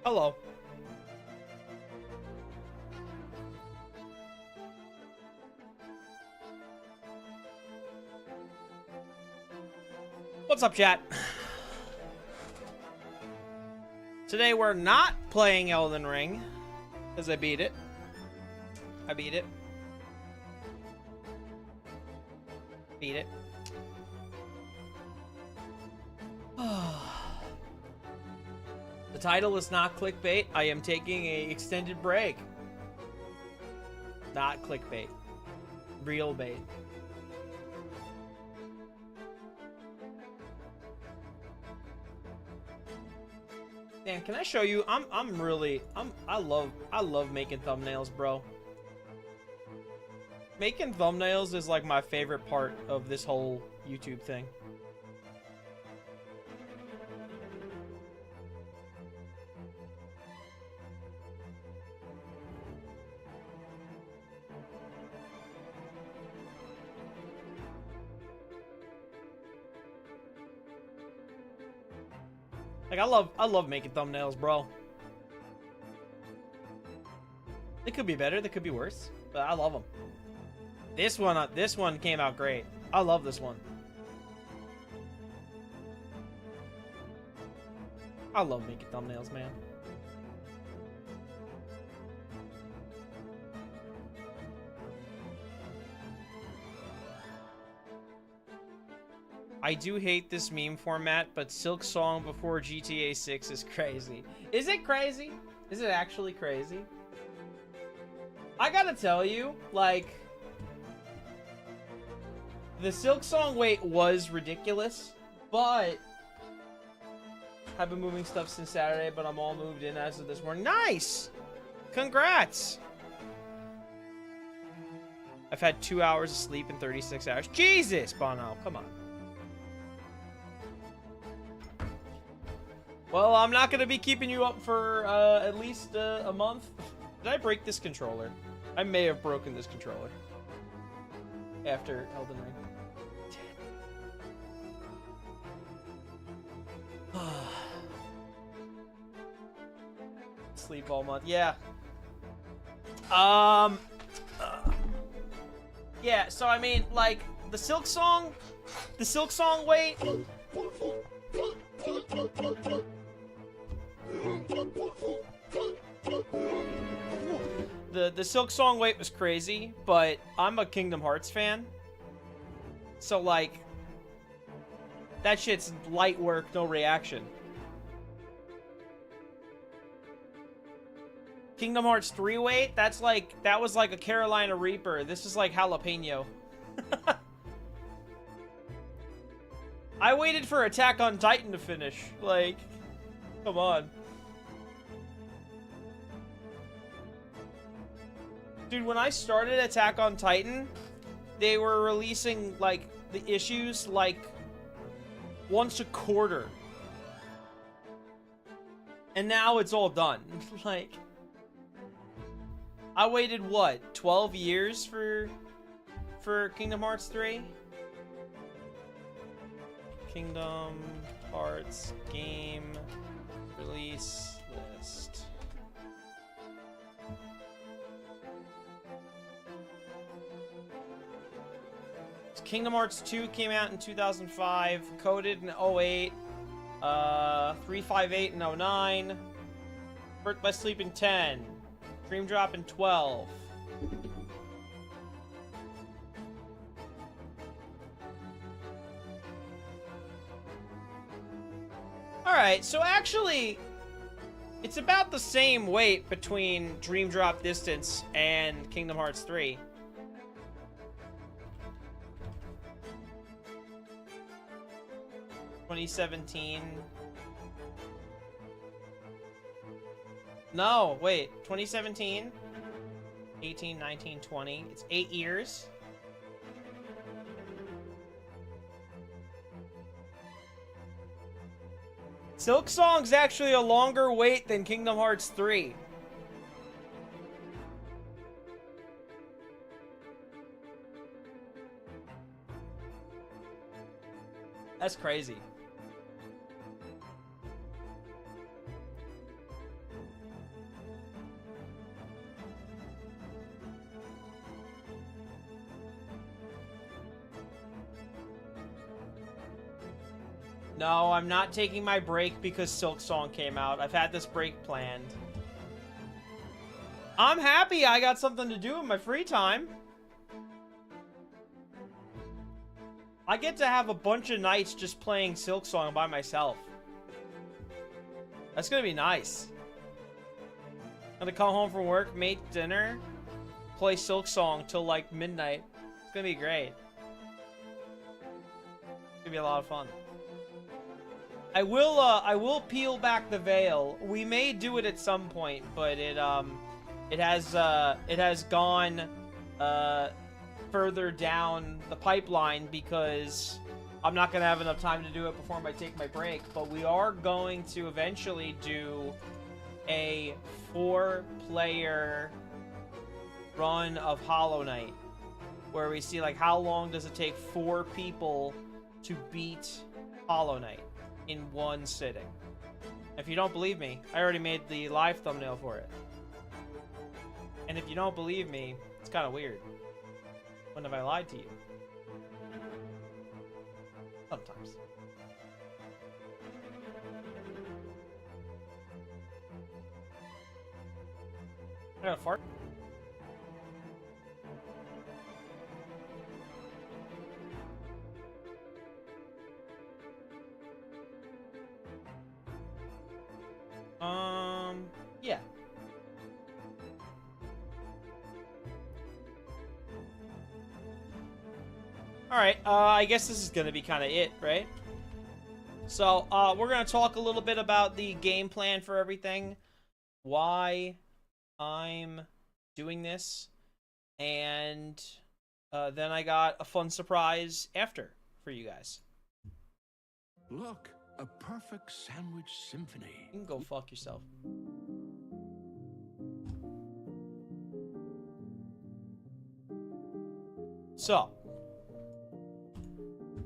Hello. What's up, chat? Today we're not playing Elden Ring, because I beat it. Beat it. The title is not clickbait. I am taking a extended break. Not clickbait. Real bait. Dan, can I show you? I love making thumbnails, bro. Making thumbnails is like my favorite part of this whole YouTube thing. Like I love making thumbnails, bro. It could be better. They could be worse. But I love them. This one came out great. I love this one. I love making thumbnails, man. I do hate this meme format, but Silk Song before GTA 6 is crazy. Is it crazy? Is it actually crazy? I gotta tell you, like, the Silk Song wait was ridiculous, but I've been moving stuff since Saturday, but I'm all moved in as of this morning. Nice! Congrats! I've had 2 hours of sleep in 36 hours. Jesus, Bono, come on. Well, I'm not going to be keeping you up for at least a month. Did I break this controller? I may have broken this controller. After Elden Ring. Sleep all month. Yeah. Yeah, so I mean, like, the Silk Song wait. The Silk Song wait was crazy, but I'm a Kingdom Hearts fan. So, like, that shit's light work, no reaction. Kingdom Hearts 3 wait, that was like a Carolina Reaper. This is like jalapeno. I waited for Attack on Titan to finish. Like, come on. Dude, when I started Attack on Titan, they were releasing, like, the issues, like, once a quarter. And now it's all done. Like, I waited, what, 12 years for Kingdom Hearts 3? Kingdom Hearts game release list. Kingdom Hearts 2 came out in 2005, Coded in 08, 358 in 09, Birth by Sleep in 10, Dream Drop in 12. Alright, so actually, it's about the same wait between Dream Drop Distance and Kingdom Hearts 3. $2017. No, wait. 2017, 18, 19, 20. It's 8 years. Silk Song's actually a longer wait than Kingdom Hearts 3. That's crazy. No, I'm not taking my break because Silk Song came out. I've had this break planned. I'm happy I got something to do in my free time. I get to have a bunch of nights just playing Silk Song by myself. That's gonna be nice. I'm gonna come home from work, make dinner, play Silk Song till like midnight. It's gonna be great. It's gonna be a lot of fun. I will peel back the veil. We may do it at some point, but it has gone further down the pipeline because I'm not gonna have enough time to do it before I take my break. But we are going to eventually do a 4-player run of Hollow Knight, where we see like how long does it take 4 people to beat Hollow Knight in one sitting. If you don't believe me, I already made the live thumbnail for it. And if you don't believe me, it's kind of weird. When have I lied to you? Sometimes. I got a fart. Yeah. Alright, I guess this is gonna be kind of it, right? So, we're gonna talk a little bit about the game plan for everything. Why I'm doing this. And, then I got a fun surprise after for you guys. Look, a perfect sandwich symphony. You can go fuck yourself. So,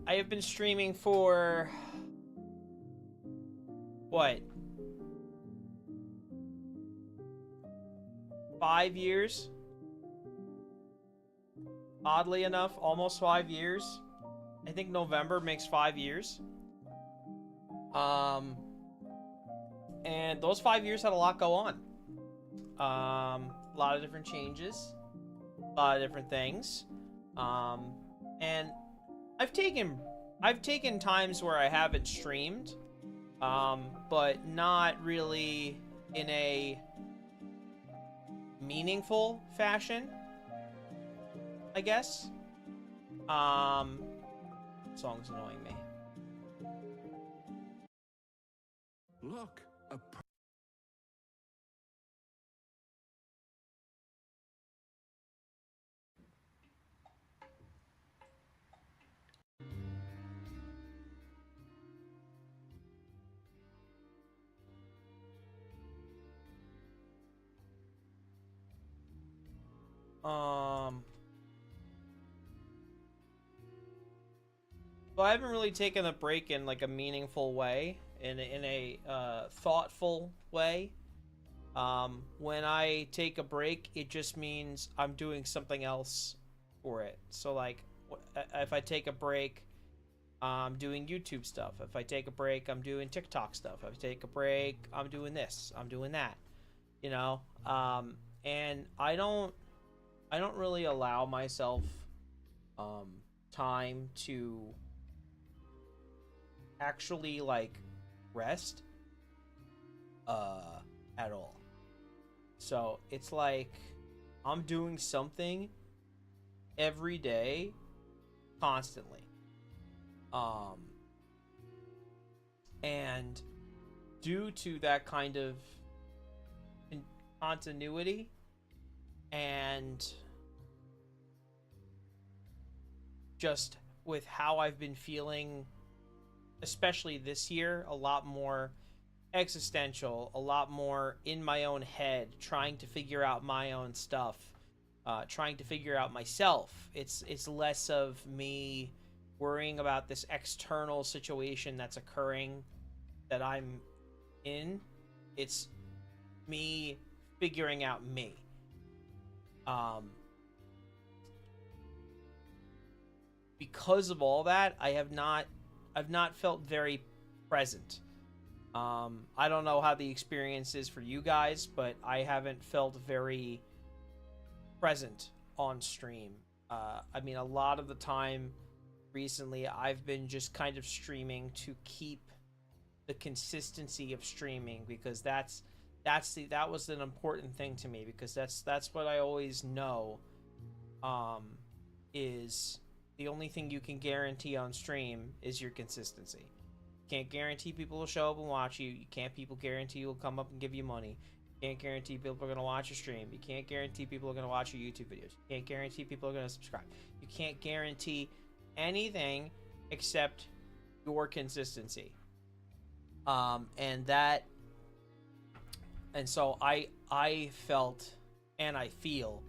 I have been streaming for what? 5 years? Oddly enough, almost 5 years. I think November makes 5 years. And those 5 years had a lot go on. A lot of different changes, a lot of different things. And I've taken times where I haven't streamed, but not really in a meaningful fashion, I guess. Song's annoying me. Look, a So I haven't really taken a break in like a meaningful way, in a thoughtful way. When I take a break, it just means I'm doing something else for it. So like, if I take a break, I'm doing YouTube stuff. If I take a break, I'm doing TikTok stuff. If I take a break, I'm doing this. I'm doing that. You know, and I don't really allow myself time to actually like rest at all. So it's like I'm doing something every day constantly. And due to that kind of continuity and just with how I've been feeling, especially this year, a lot more existential, a lot more in my own head, trying to figure out my own stuff, trying to figure out myself. It's less of me worrying about this external situation that's occurring that I'm in. It's me figuring out me. Because of all that, I've not felt very present. I don't know how the experience is for you guys, but I haven't felt very present on stream. I mean, a lot of the time recently, I've been just kind of streaming to keep the consistency of streaming, because that was an important thing to me, because that's what I always know, is the only thing you can guarantee on stream is your consistency. You can't guarantee people will show up and watch you. You can't guarantee you'll come up and give you money. You can't guarantee people are going to watch your stream. You can't guarantee people are going to watch your YouTube videos. You can't guarantee people are going to subscribe. You can't guarantee anything except your consistency. And so I felt, and I feel,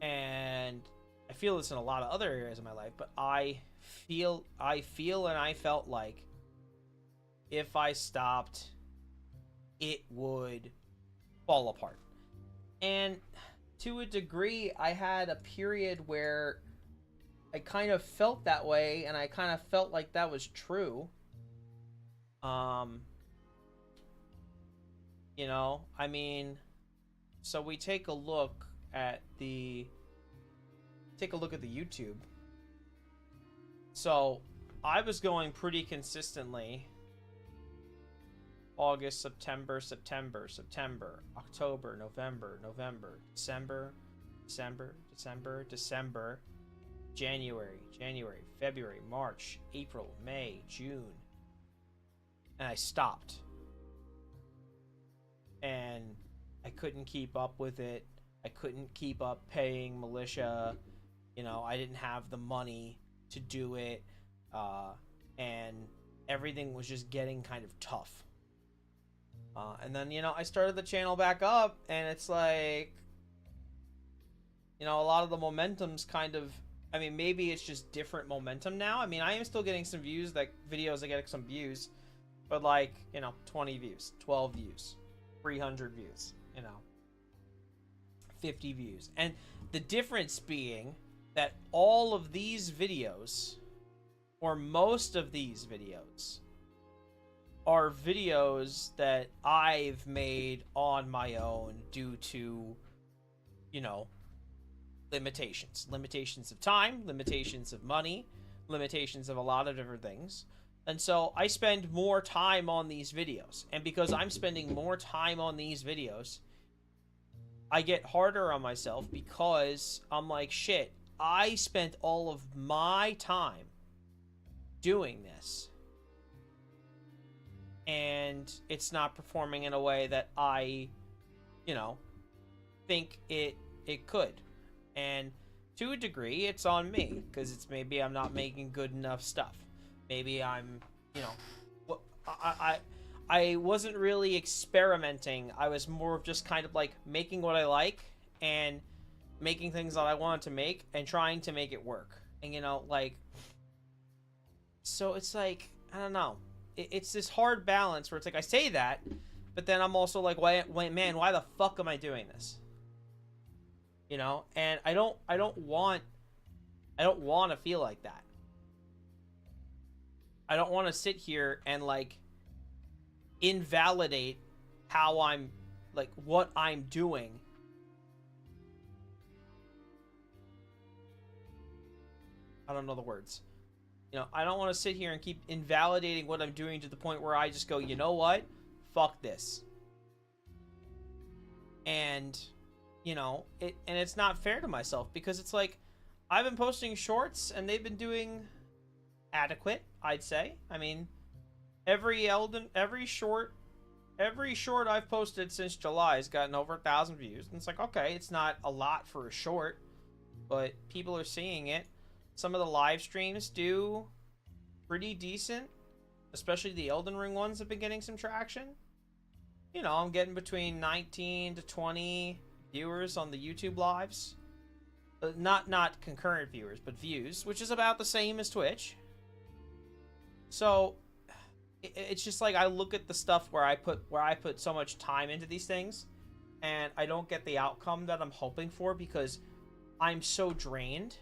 and I feel this in a lot of other areas of my life, but I feel and I felt like if I stopped, it would fall apart. And to a degree, I had a period where I kind of felt that way, and I kind of felt like that was true. Um, I mean, so we take a look at the YouTube. So I was going pretty consistently August, September, October, November, December, January, February, March, April, May, June. And I stopped. And I couldn't keep up with it. I couldn't keep up paying militia. I didn't have the money to do it. And everything was just getting kind of tough. And then, I started the channel back up, and it's like, a lot of the momentum's kind of, maybe it's just different momentum now. I am still getting some views, like videos that get some views, but 20 views, 12 views, 300 views, 50 views. And the difference being that all of these videos, or most of these videos, are videos that I've made on my own due to, limitations of time, limitations of money, limitations of a lot of different things. And so I spend more time on these videos. And because I'm spending more time on these videos, I get harder on myself, because I'm like, shit, I spent all of my time doing this, and it's not performing in a way that I, think it could. And to a degree, it's on me, because it's maybe I'm not making good enough stuff. Maybe I'm, I wasn't really experimenting. I was more of just kind of like making what I like and making things that I wanted to make and trying to make it work. And, so it's like, I don't know. It's this hard balance where it's like, I say that, but then I'm also like, why the fuck am I doing this? And I don't want to feel like that. I don't want to sit here and invalidate how I'm what I'm doing. I don't know the words. I don't want to sit here and keep invalidating what I'm doing to the point where I just go, you know what? Fuck this. And, it's not fair to myself, because it's like, I've been posting shorts and they've been doing adequate, I'd say. Every short I've posted since July has gotten over 1,000 views. And it's like, okay, it's not a lot for a short, but people are seeing it. Some of the live streams do pretty decent, especially the Elden Ring ones have been getting some traction. I'm getting between 19 to 20 viewers on the YouTube lives. Not concurrent viewers, but views, which is about the same as Twitch. So it's just like, I look at the stuff where I put so much time into these things, and I don't get the outcome that I'm hoping for, because I'm so drained.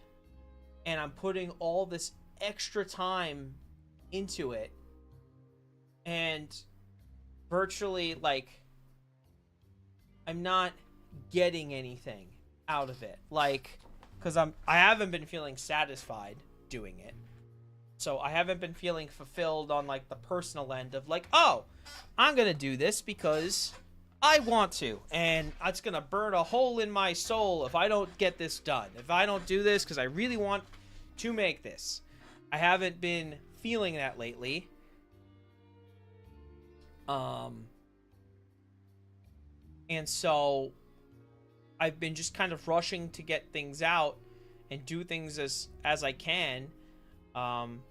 And I'm putting all this extra time into it, and virtually, I'm not getting anything out of it. Because I haven't been feeling satisfied doing it. So I haven't been feeling fulfilled on, the personal end of, oh, I'm going to do this because I want to, and it's gonna burn a hole in my soul if I don't get this done. If I don't do this because I really want to make this. I haven't been feeling that lately. And so I've been just kind of rushing to get things out and do things as I can,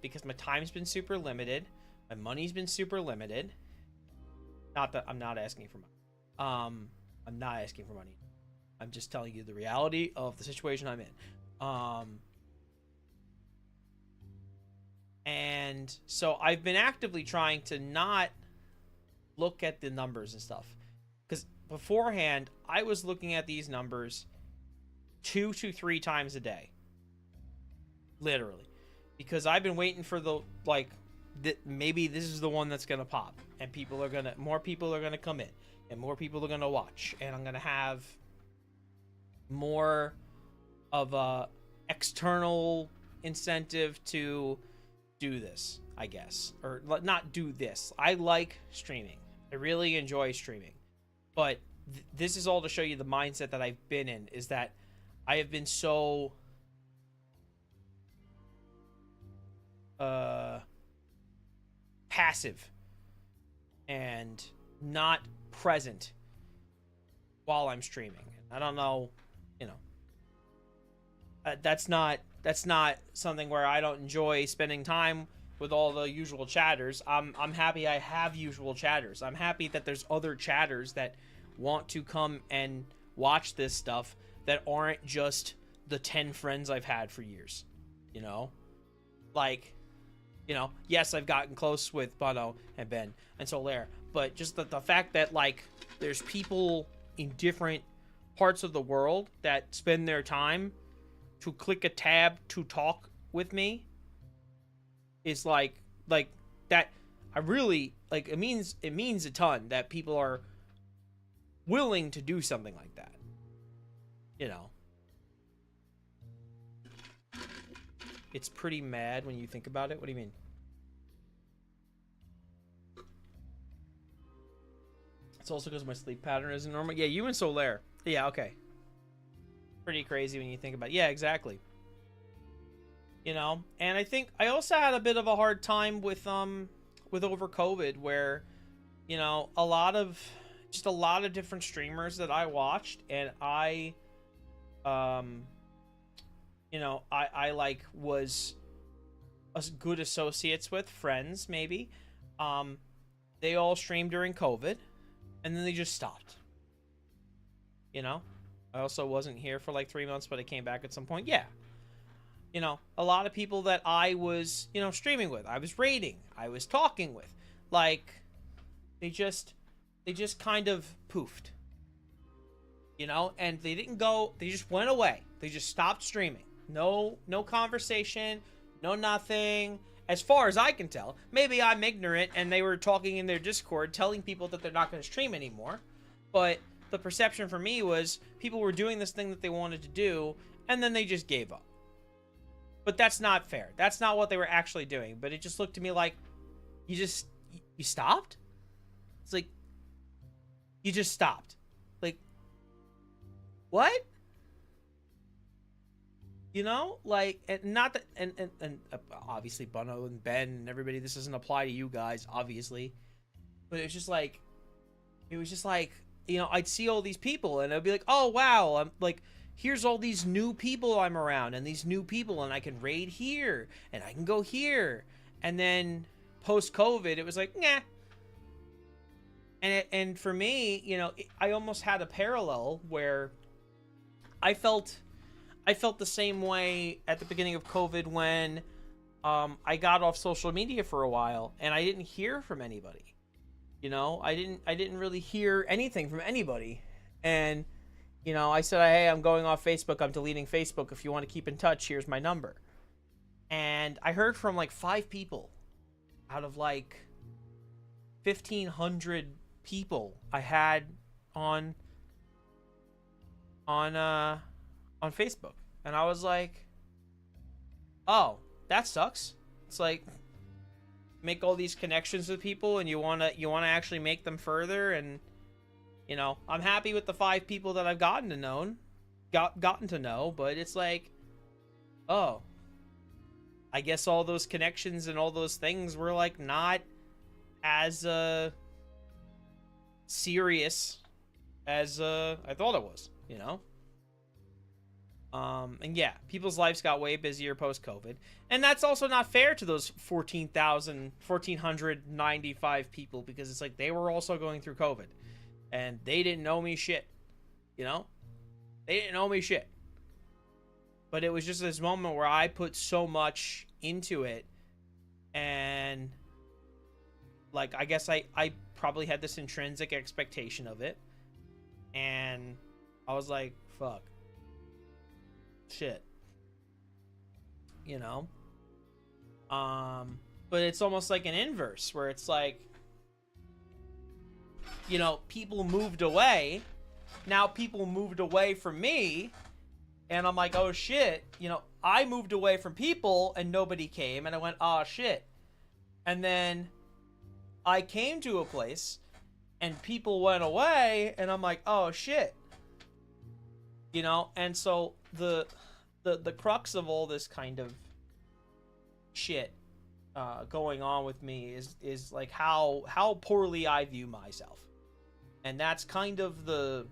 because my time's been super limited, my money's been super limited. Not that I'm not asking for money. I'm not asking for money. I'm just telling you the reality of the situation I'm in. And so I've been actively trying to not look at the numbers and stuff. Because beforehand, I was looking at these numbers 2 to 3 times a day. Literally. Because I've been waiting for the, like, maybe this is the one that's going to pop. And more people are going to come in. And more people are going to watch. And I'm going to have more of a external incentive to do this, I guess. Or not do this. I like streaming. I really enjoy streaming. But this is all to show you the mindset that I've been in, is that I have been so passive and not present while I'm streaming. I don't know, you know, that's not something where I don't enjoy spending time with all the usual chatters. I'm happy I have usual chatters. I'm happy that there's other chatters that want to come and watch this stuff that aren't just the 10 friends I've had for years, you know? Like, you know, yes, I've gotten close with Bono and Ben and Solaire, but just the fact that, like, there's people in different parts of the world that spend their time to click a tab to talk with me is like that. I really, like, it means a ton that people are willing to do something like that, you know. It's pretty mad when you think about it. What do you mean? It's also because my sleep pattern isn't normal. Yeah, you and Solaire. Yeah, okay. Pretty crazy when you think about it. Yeah, exactly. You know, and I think I also had a bit of a hard time with over COVID, where, you know, a lot of different streamers that I watched, and I you know, I like was good associates with, friends maybe. They all streamed during COVID, and then they just stopped. You know, I also wasn't here for like 3 months, but I came back at some point. Yeah, you know, a lot of people that I was, you know, streaming with, I was raiding, I was talking with, like, they just kind of poofed. You know, and they didn't go, they just went away. They just stopped streaming. No conversation, no nothing. As far as I can tell, maybe I'm ignorant and they were talking in their Discord telling people that they're not going to stream anymore. But the perception for me was people were doing this thing that they wanted to do, and then they just gave up. But that's not fair. That's not what they were actually doing. But it just looked to me like, you stopped? It's like, you just stopped. Like, what? You know, like, and not that, and obviously Bono and Ben and everybody, this doesn't apply to you guys, obviously, but it was just like, you know, I'd see all these people and I'd be like, oh wow, I'm like, here's all these new people I'm around, and these new people, and I can raid here and I can go here, and then post COVID it was like, nah. And for me, you know, I almost had a parallel where I felt the same way at the beginning of COVID when I got off social media for a while and I didn't hear from anybody. You know, I didn't really hear anything from anybody. And, you know, I said, hey, I'm going off Facebook. I'm deleting Facebook. If you want to keep in touch, here's my number. And I heard from like 5 people out of like 1,500 people I had on Facebook, and I was like, oh, that sucks. It's like, make all these connections with people and you want to actually make them further, and, you know, I'm happy with the 5 people that I've gotten to know, but it's like, oh, I guess all those connections and all those things were like not as serious as I thought it was, you know. And yeah, people's lives got way busier post-COVID. And that's also not fair to those 1,495 people, because it's like they were also going through COVID. And they didn't know me shit. You know? They didn't know me shit. But it was just this moment where I put so much into it. And, like, I guess I probably had this intrinsic expectation of it. And I was like, fuck. shit. You know? But it's almost like an inverse where it's like, you know, people moved away. Now people moved away from me. And I'm like, oh shit. You know, I moved away from people and nobody came. And I went, oh shit. And then I came to a place and people went away. And I'm like, oh shit. You know, and so the crux of all this kind of shit going on with me is like how poorly I view myself. And that's kind of the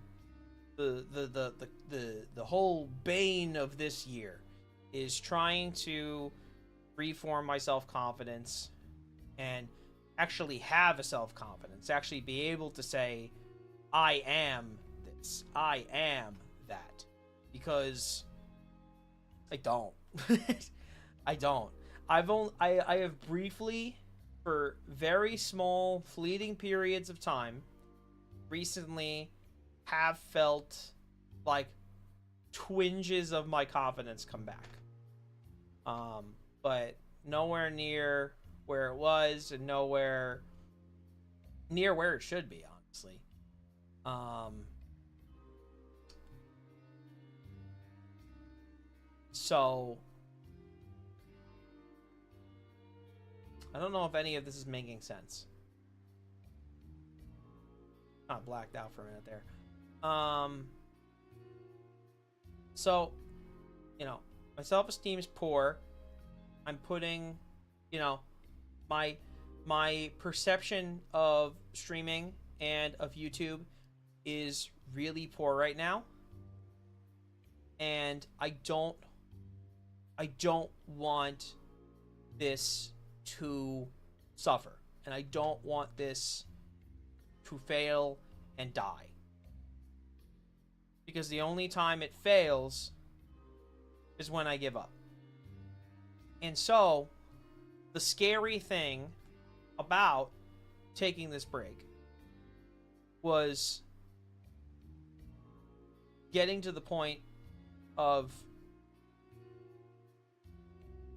whole bane of this year, is trying to reform my self-confidence and actually have a self-confidence, actually be able to say, I am this, I am that, because I don't. I don't. I have briefly, for very small fleeting periods of time, recently have felt like twinges of my confidence come back. But nowhere near where it was, and nowhere near where it should be, honestly. So I don't know if any of this is making sense. Not blacked out for a minute there. So, you know, my self-esteem is poor. I'm putting, you know, my perception of streaming and of YouTube is really poor right now. And I don't want this to suffer. And I don't want this to fail and die. Because the only time it fails is when I give up. And so, the scary thing about taking this break was getting to the point of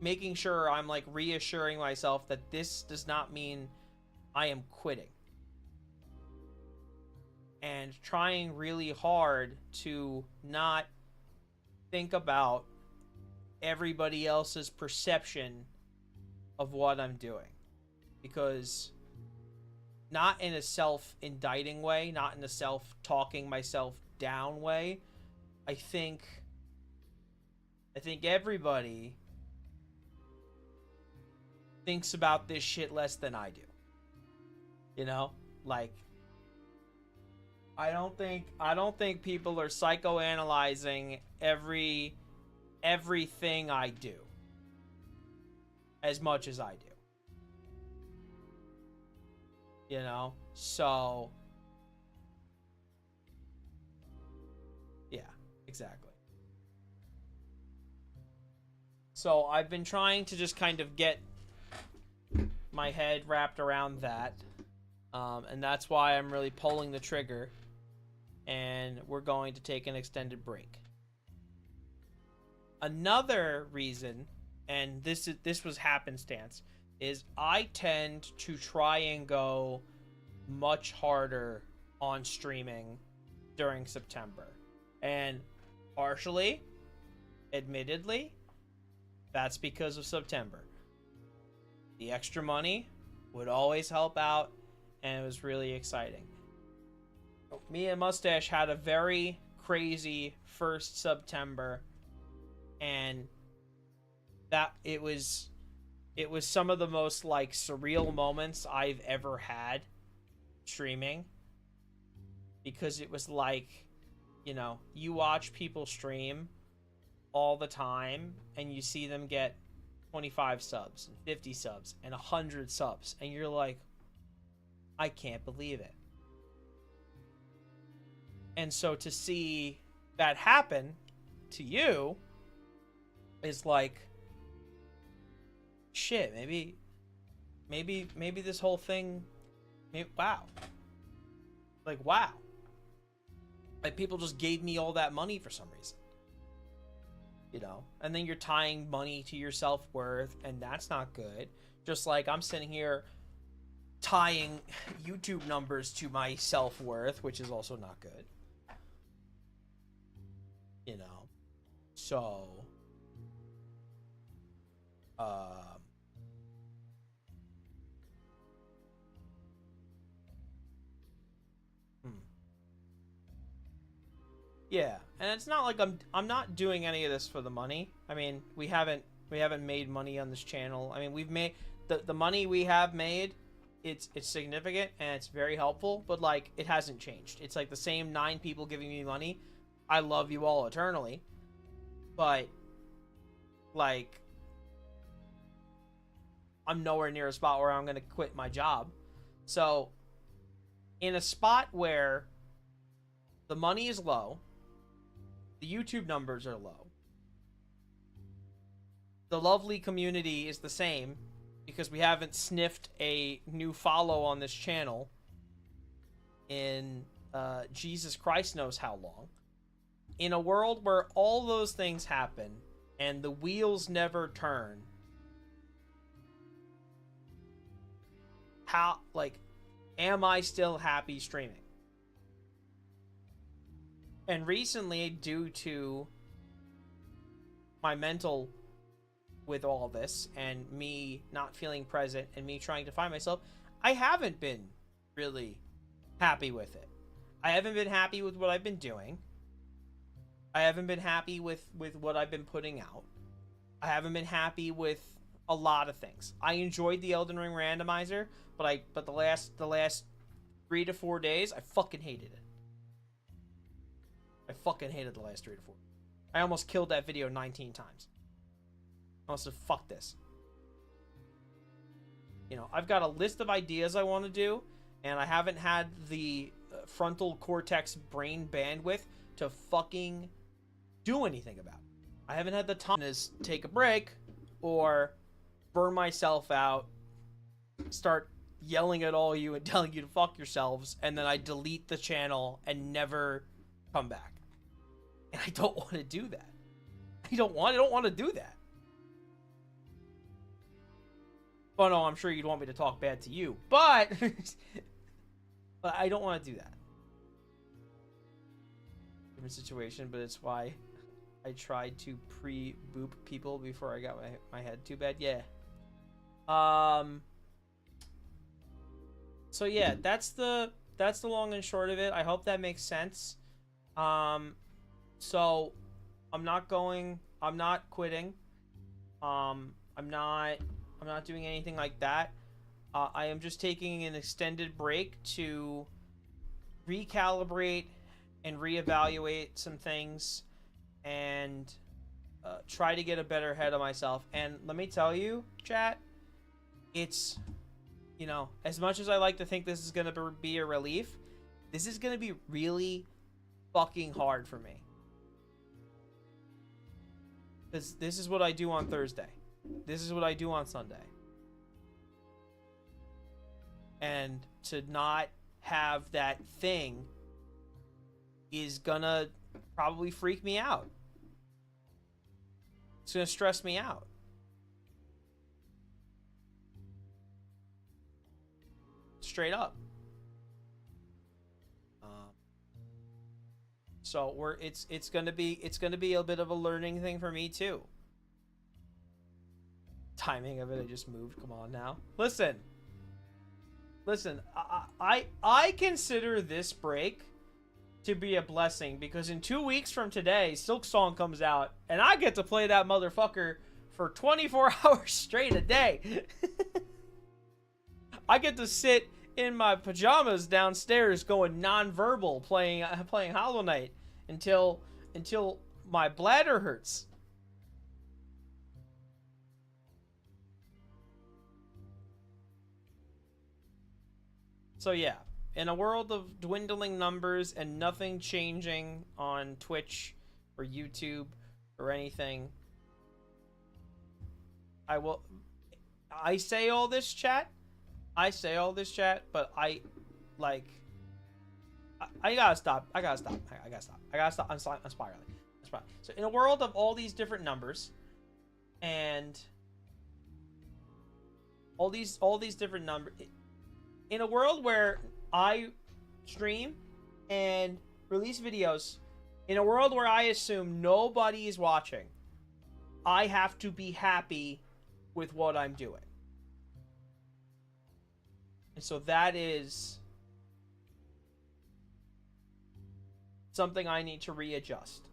making sure I'm like reassuring myself that this does not mean I am quitting. And trying really hard to not think about everybody else's perception of what I'm doing. Because not in a self-indicting way, not in a self-talking myself down way, I think everybody thinks about this shit less than I do. You know? Like, I don't think people are psychoanalyzing everything I do as much as I do. You know? So yeah, exactly. So I've been trying to just kind of get my head wrapped around that. And that's why I'm really pulling the trigger. And we're going to take an extended break. Another reason, and this was happenstance, is I tend to try and go much harder on streaming during September. And partially, admittedly, that's because of September. The extra money would always help out, and it was really exciting. Me and Mustache had a very crazy first September, and that it was some of the most like surreal moments I've ever had streaming, because it was like, you know, you watch people stream all the time and you see them get 25 subs and 50 subs and 100 subs, and you're like, I can't believe it. And so to see that happen to you is like, shit, maybe this whole thing, wow. Like, wow. Like, people just gave me all that money for some reason. you know, and then you're tying money to your self-worth, and that's not good. Just like I'm sitting here tying YouTube numbers to my self-worth, which is also not good. You know, so yeah, and it's not like I'm not doing any of this for the money. I mean, we haven't made money on this channel. I mean, we've made the money we have made. It's significant and it's very helpful, but like it hasn't changed. It's like the same 9 people giving me money. I love you all eternally, but like I'm nowhere near a spot where I'm going to quit my job. So in a spot where the money is low, the YouTube numbers are low, the lovely community is the same because we haven't sniffed a new follow on this channel in Jesus Christ knows how long. In a world where all those things happen and the wheels never turn, how, like, am I still happy streaming? And recently, due to my mental with all this and me not feeling present and me trying to find myself, I haven't been really happy with it. I haven't been happy with what I've been doing. I haven't been happy with what I've been putting out. I haven't been happy with a lot of things. I enjoyed the Elden Ring randomizer, but the last 3 to 4 days, I fucking hated it. I fucking hated the last 3 to 4. I almost killed that video 19 times. I almost said, fuck this. You know, I've got a list of ideas I want to do, and I haven't had the frontal cortex brain bandwidth to fucking do anything about it. I haven't had the time to take a break or burn myself out, start yelling at all you and telling you to fuck yourselves, and then I delete the channel and never come back. And I don't want to do that. I don't want to do that. Oh no, I'm sure you'd want me to talk bad to you, but but I don't want to do that. Different situation, but it's why I tried to pre-boop people before I got my head too bad. Yeah. So yeah, that's the long and short of it. I hope that makes sense. So I'm not quitting. I'm not doing anything like that. I am just taking an extended break to recalibrate and reevaluate some things and try to get a better head of myself. And let me tell you, chat, it's, you know, as much as I like to think this is going to be a relief, this is going to be really fucking hard for me. Because this is what I do on Thursday. This is what I do on Sunday. And to not have that thing is gonna probably freak me out. It's gonna stress me out. Straight up. So it's gonna be a bit of a learning thing for me too. Timing of it, I just moved. Come on now. Listen. I consider this break to be a blessing because in 2 weeks from today, Silksong comes out and I get to play that motherfucker for 24 hours straight a day. I get to sit in my pajamas downstairs going non-verbal playing Hollow Knight until my bladder hurts. So yeah, in a world of dwindling numbers and nothing changing on Twitch or YouTube or anything, I say all this chat, but I gotta stop. I'm spiraling. So in a world of all these different numbers and all these different numbers, in a world where I stream and release videos, in a world where I assume nobody is watching, I have to be happy with what I'm doing. And so that is something I need to readjust.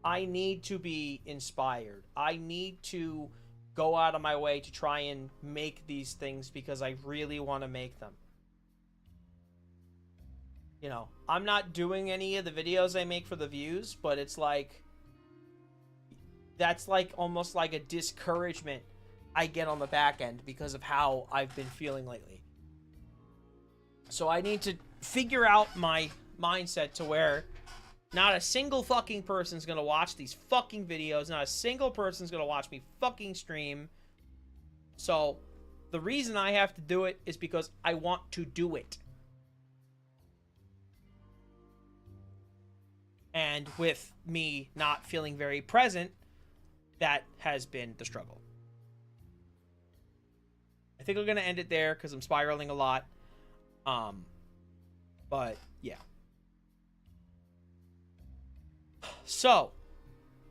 I need to be inspired. I need to go out of my way to try and make these things because I really want to make them. You know, I'm not doing any of the videos I make for the views, but it's like, that's like almost like a discouragement I get on the back end because of how I've been feeling lately. So I need to figure out my mindset to where not a single fucking person's gonna watch these fucking videos. Not a single person's gonna watch me fucking stream. So the reason I have to do it is because I want to do it. And with me not feeling very present, that has been the struggle. I think we're going to end it there because I'm spiraling a lot. But yeah. So,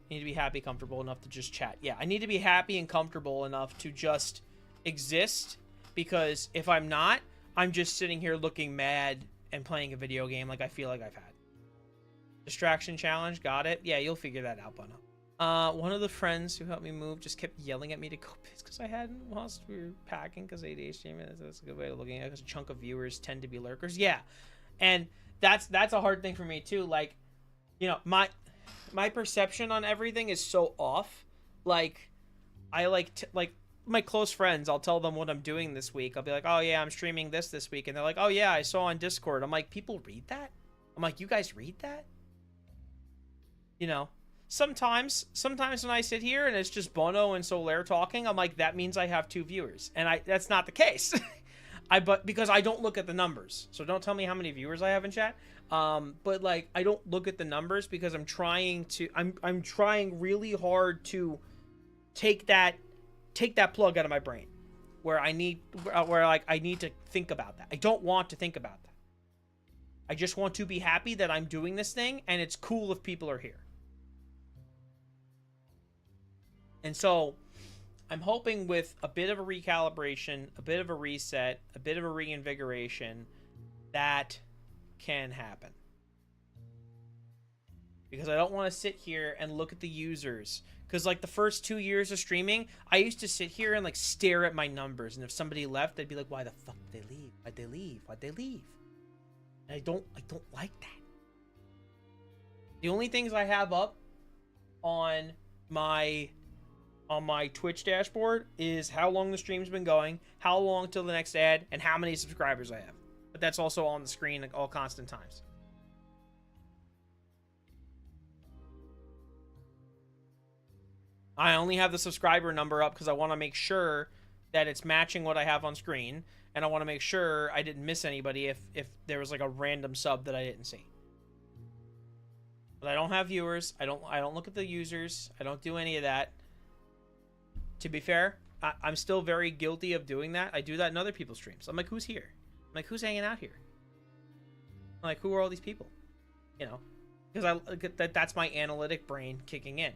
I need to be happy, comfortable enough to just chat. Yeah, I need to be happy and comfortable enough to just exist, because if I'm not, I'm just sitting here looking mad and playing a video game like I feel like I've had. Distraction challenge, got it. Yeah, you'll figure that out, Bono. One of the friends who helped me move just kept yelling at me to go piss because I hadn't whilst we were packing because ADHD. That's a good way of looking at it, because a chunk of viewers tend to be lurkers. Yeah, and that's a hard thing for me too. Like, you know, my perception on everything is so off. Like, I like my close friends, I'll tell them what I'm doing this week. I'll be like, oh yeah, I'm streaming this week, and they're like, oh yeah, I saw on Discord. I'm like, people read that? I'm like, you guys read that? You know, sometimes when I sit here and it's just Bono and Solaire talking, I'm like, that means I have 2 viewers, and that's not the case. But because I don't look at the numbers, so don't tell me how many viewers I have in chat. But like, I don't look at the numbers because I'm trying really hard to take that plug out of my brain, where I need to think about that. I don't want to think about that. I just want to be happy that I'm doing this thing, and it's cool if people are here. And so I'm hoping with a bit of a recalibration, a bit of a reset, a bit of a reinvigoration, that can happen. Because I don't want to sit here and look at the users. Because like the first 2 years of streaming, I used to sit here and like stare at my numbers. And if somebody left, I'd be like, why the fuck did they leave? Why'd they leave? Why'd they leave? And I don't like that. The only things I have up on my Twitch dashboard is how long the stream's been going, how long till the next ad, and how many subscribers I have. But that's also on the screen at all constant times. I only have the subscriber number up because I want to make sure that it's matching what I have on screen, and I want to make sure I didn't miss anybody if there was like a random sub that I didn't see. But I don't have viewers. I don't look at the users. I don't do any of that. To be fair, I'm still very guilty of doing that. I do that in other people's streams. I'm like, who's here? I'm like, who's hanging out here? I'm like, who are all these people? You know, because that's my analytic brain kicking in.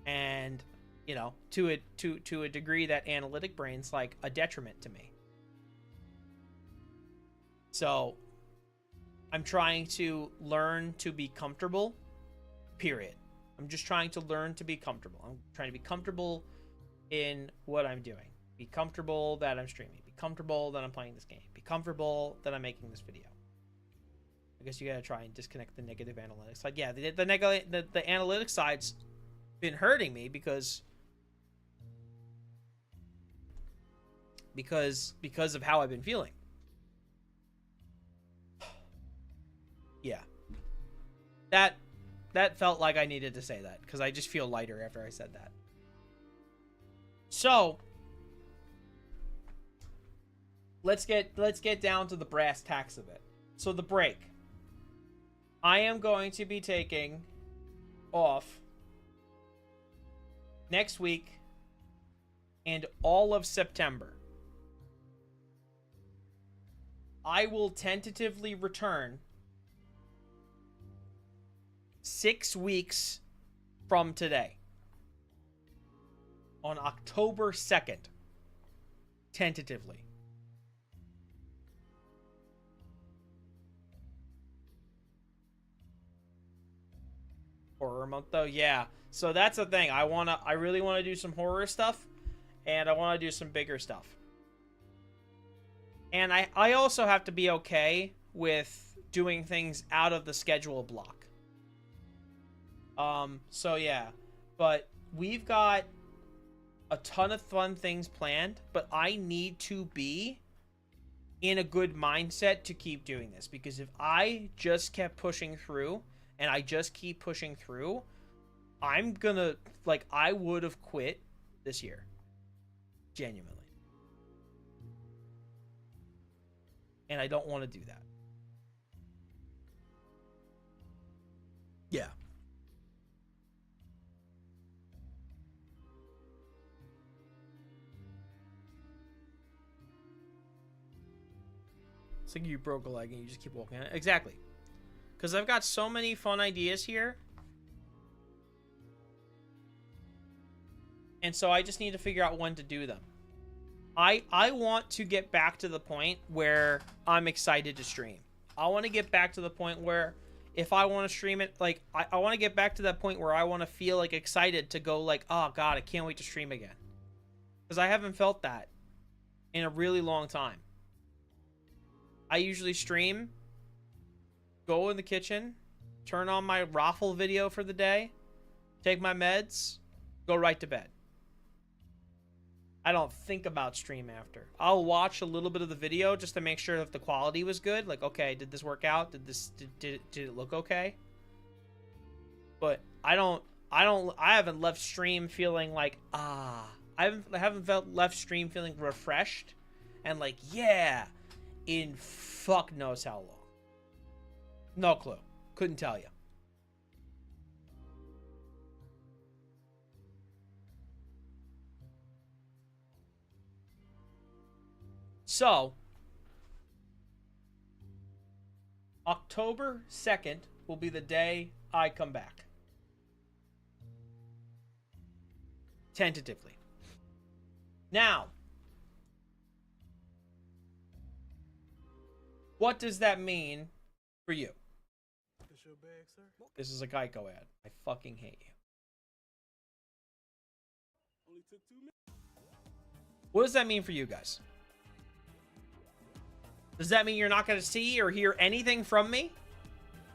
And, you know, to a degree, that analytic brain's like a detriment to me. So I'm trying to learn to be comfortable, period. I'm just trying to learn to be comfortable. I'm trying to be comfortable in what I'm doing. Be comfortable that I'm streaming. Be comfortable that I'm playing this game. Be comfortable that I'm making this video. I guess you gotta try and disconnect the negative analytics. Like, yeah, the analytics side's been hurting me because of how I've been feeling. Yeah. That felt like I needed to say that because I just feel lighter after I said that. So let's get down to the brass tacks of it. So the break. I am going to be taking off next week and all of September. I will tentatively return 6 weeks from today. On October 2nd. Tentatively. Horror month though, yeah. So that's the thing. I really want to do some horror stuff, and I want to do some bigger stuff. And I also have to be okay with doing things out of the schedule block. So yeah. But we've got a ton of fun things planned, but I need to be in a good mindset to keep doing this, because if I just kept pushing through and I just keep pushing through, I'm gonna, like, I would have quit this year. Genuinely. And I don't want to do that. Yeah. It's like you broke a leg and you just keep walking on it. Exactly. Because I've got so many fun ideas here. And so I just need to figure out when to do them. I want to get back to the point where I'm excited to stream. I want to get back to the point where if I want to stream it, like, I want to get back to that point where I want to feel, like, excited to go, like, oh, God, I can't wait to stream again. Because I haven't felt that in a really long time. I usually stream, go in the kitchen, turn on my raffle video for the day, take my meds, go right to bed. I don't think about stream after. I'll watch a little bit of the video just to make sure that the quality was good. Like, okay, did this work out? Did it look okay? But I haven't left stream feeling like, I haven't left stream feeling refreshed and like, yeah, in fuck knows how long. No clue. Couldn't tell you. So, October 2nd will be the day I come back. Tentatively. Now, what does that mean for you? This your bag, sir? This is a Geico ad. I fucking hate you. Only took 2 minutes. What does that mean for you guys? Does that mean you're not going to see or hear anything from me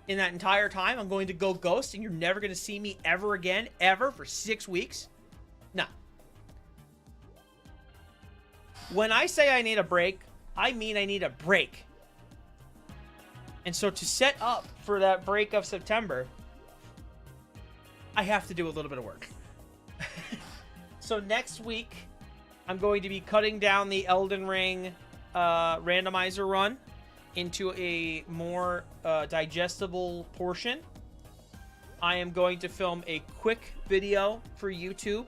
in that entire time? I'm going to go ghost and you're never going to see me ever again, ever, for 6 weeks? No. When I say I need a break, I mean I need a break. And so to set up for that break of September, I have to do a little bit of work. So next week, I'm going to be cutting down the Elden Ring randomizer run into a more digestible portion. I am going to film a quick video for YouTube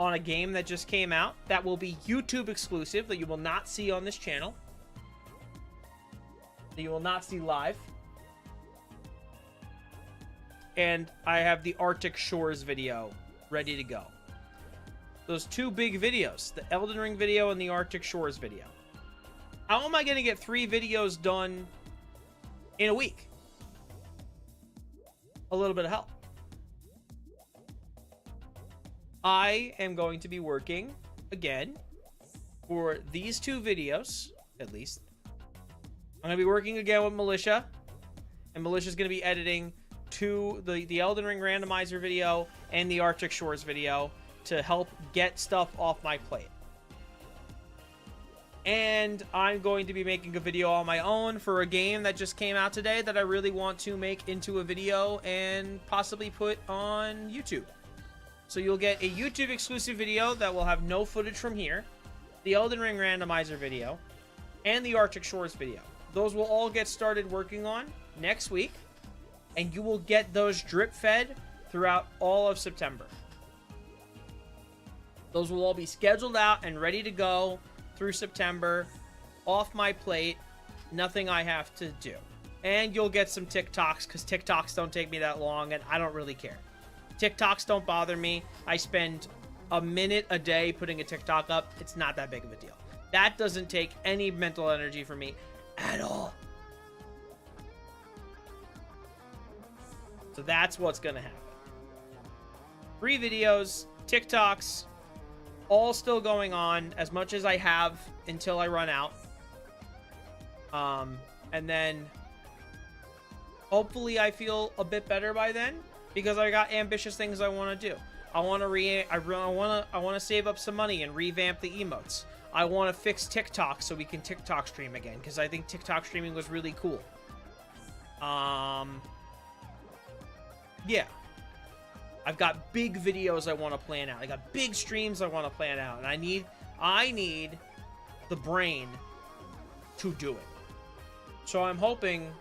on a game that just came out that will be YouTube exclusive, that you will not see on this channel, that you will not see live. And I have the Arctic Shores video ready to go. Those 2 big videos, the Elden Ring video and the Arctic Shores video. How am I going to get 3 videos done in a week? A little bit of help. I am going to be working, again, for these 2 videos, at least. I'm going to be working again with Militia. And Militia's going to be editing the Elden Ring randomizer video and the Arctic Shores video to help get stuff off my plate. And I'm going to be making a video on my own for a game that just came out today that I really want to make into a video and possibly put on YouTube. So you'll get a YouTube exclusive video that will have no footage from here, the Elden Ring randomizer video, and the Arctic Shores video. Those will all get started working on next week, and you will get those drip fed throughout all of September. Those will all be scheduled out and ready to go through September, off my plate, nothing I have to do. And you'll get some TikToks, because TikToks don't take me that long, and I don't really care. TikToks don't bother me. I spend a minute a day putting a TikTok up. It's not that big of a deal. That doesn't take any mental energy from me at all. So that's what's going to happen. Free videos, TikToks, all still going on as much as I have until I run out. And then hopefully I feel a bit better by then, because I got ambitious things I want to do. I want to save up some money and revamp the emotes. I want to fix TikTok so we can TikTok stream again, because I think TikTok streaming was really cool. Yeah. I've got big videos I want to plan out. I got big streams I want to plan out, and I need the brain to do it. So I'm hoping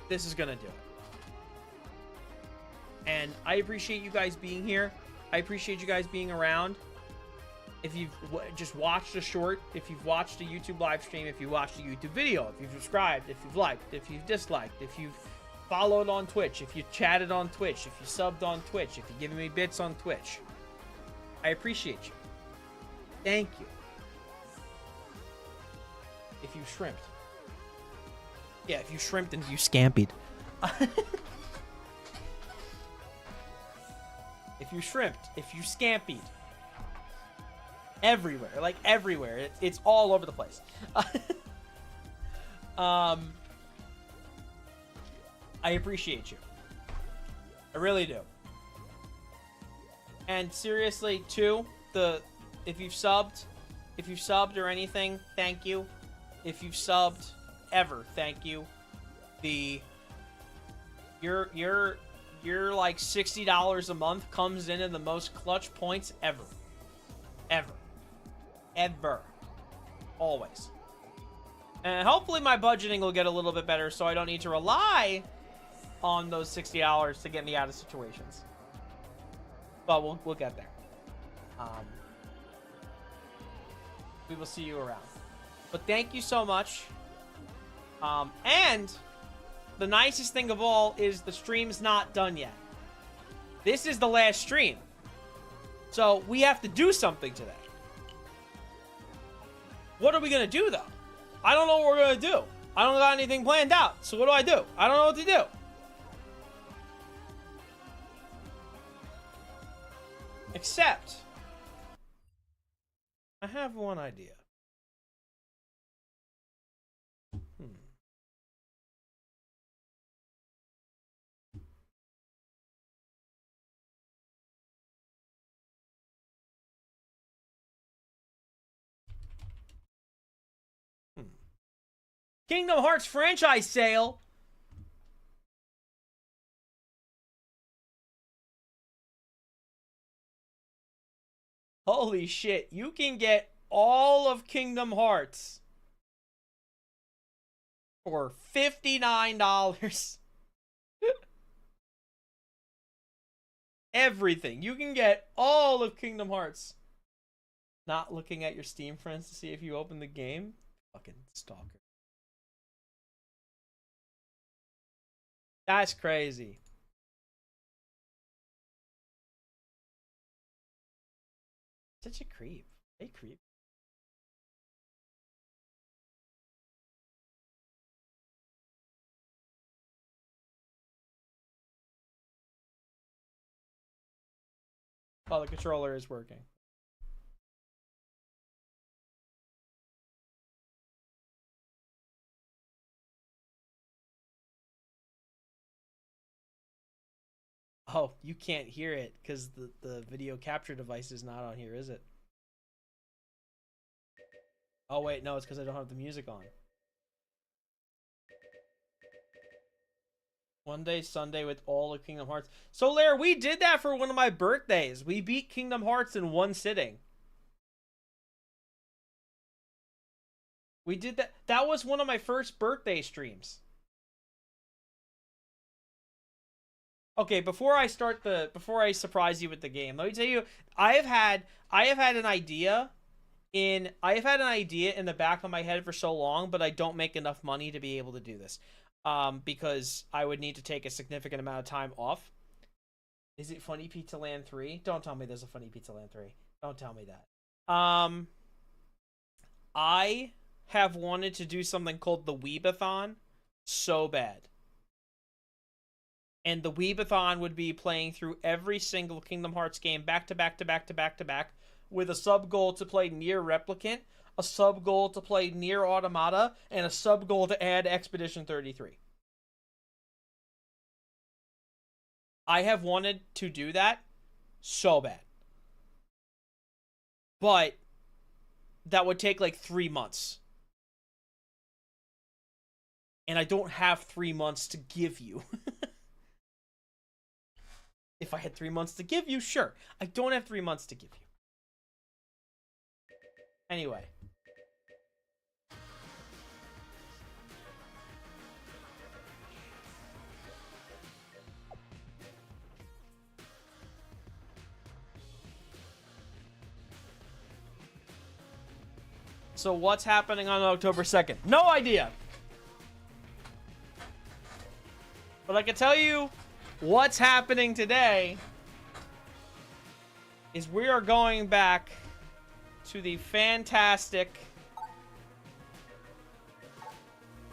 this is gonna do it. And I appreciate you guys being here. I appreciate you guys being around. If you've just watched a short, if you've watched a YouTube live stream, if you watched a YouTube video, if you've subscribed, if you've liked, if you've disliked, if you've followed on Twitch, if you chatted on Twitch, if you subbed on Twitch, if you're giving me bits on Twitch, I appreciate you. Thank you. If you shrimped. Yeah, if you shrimped and you scampied. If you shrimped, if you scampied. Everywhere, like everywhere. It's all over the place. I appreciate you. I really do. And seriously, too, if you've subbed or anything, thank you. If you've subbed ever, thank you. Your like $60 a month comes in the most clutch points ever. Ever. Always. And hopefully my budgeting will get a little bit better so I don't need to rely on those $60 to get me out of situations. But we'll get there. We will see you around. But thank you so much. And the nicest thing of all is the stream's not done yet. This is the last stream. So we have to do something today. What are we going to do, though? I don't know what we're going to do. I don't got anything planned out. So what do? I don't know what to do. Except, I have one idea. Kingdom Hearts franchise sale. Holy shit, you can get all of Kingdom Hearts for $59. Everything. You can get all of Kingdom Hearts. Not looking at your Steam friends to see if you open the game? Fucking stalker. That's crazy. Such a creep. Hey, creep. Oh, the controller is working. Oh, you can't hear it because the video capture device is not on here, is it? Oh, wait, no, it's because I don't have the music on. One day Sunday with all of Kingdom Hearts. So, Lair, we did that for one of my birthdays. We beat Kingdom Hearts in one sitting. We did that. That was one of my first birthday streams. Okay, before I surprise you with the game, let me tell you, I have had an idea in the back of my head for so long, but I don't make enough money to be able to do this. Because I would need to take a significant amount of time off. Is it Funny Pizza Land 3? Don't tell me there's a Funny Pizza Land 3. Don't tell me that. I have wanted to do something called the Weebathon so bad. And the Weebathon would be playing through every single Kingdom Hearts game back to back to back to back to back, with a sub goal to play Nier Replicant, a sub goal to play Nier Automata, and a sub goal to add Expedition 33. I have wanted to do that so bad. But that would take like 3 months. And I don't have 3 months to give you. If I had 3 months to give you, sure. I don't have 3 months to give you. Anyway. So what's happening on October 2nd? No idea! But I can tell you what's happening today is we are going back to the fantastic,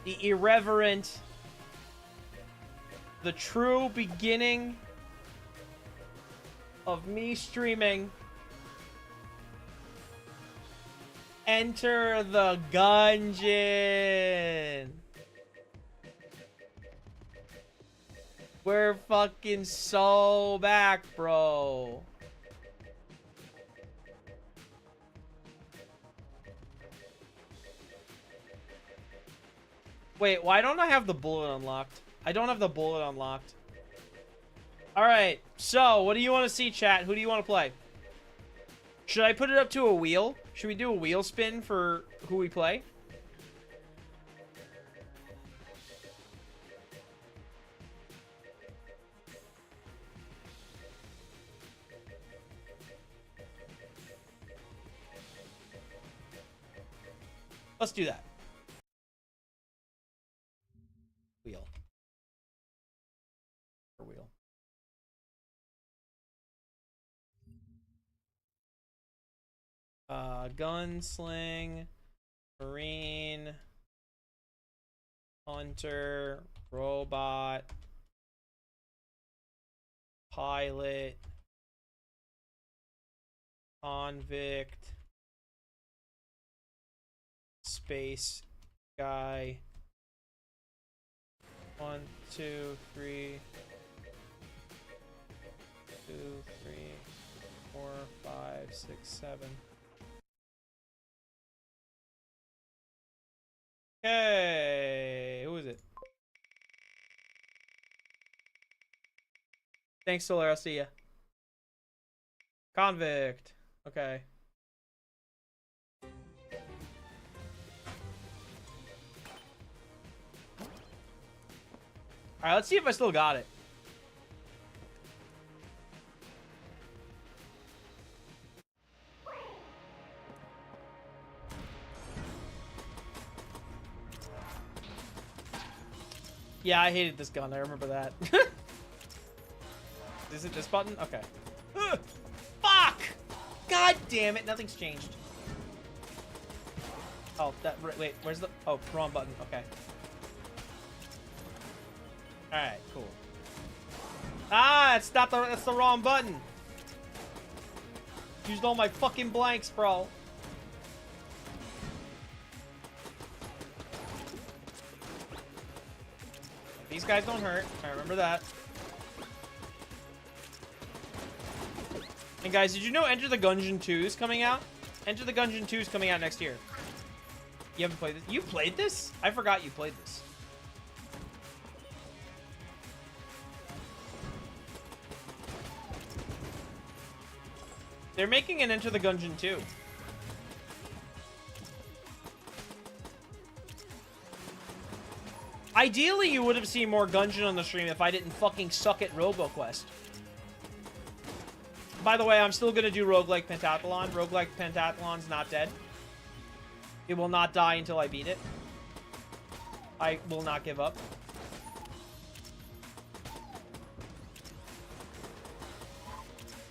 the irreverent, the true beginning of me streaming Enter the Gungeon. We're fucking so back, bro. Wait, why don't I have the bullet unlocked? I don't have the bullet unlocked. Alright, so what do you want to see, chat? Who do you want to play? Should I put it up to a wheel? Should we do a wheel spin for who we play? Let's do that. Wheel. Or wheel. Gunsling, Marine, Hunter, Robot, Pilot, Convict, Space Guy. 1, 2, 3, 2, 3, 4, 5, 6, 7. Okay, who is it? Thanks, Solar. I'll see ya. Convict. Okay. Alright, let's see if I still got it. Yeah, I hated this gun. I remember that. Is it this button? Okay. Ugh, fuck! God damn it, nothing's changed. Oh, wait, where's the... Oh, wrong button. Okay. Alright, cool. Ah, it's not the... That's the wrong button. Used all my fucking blanks, bro. These guys don't hurt. I remember that. And guys, did you know Enter the Gungeon 2 is coming out? Enter the Gungeon 2 is coming out next year. You haven't played this? You played this? I forgot you played this. They're making an Enter the Gungeon 2. Ideally, you would have seen more Gungeon on the stream if I didn't fucking suck at RoboQuest. By the way, I'm still gonna do Roguelike Pentathlon. Roguelike Pentathlon's not dead. It will not die until I beat it. I will not give up.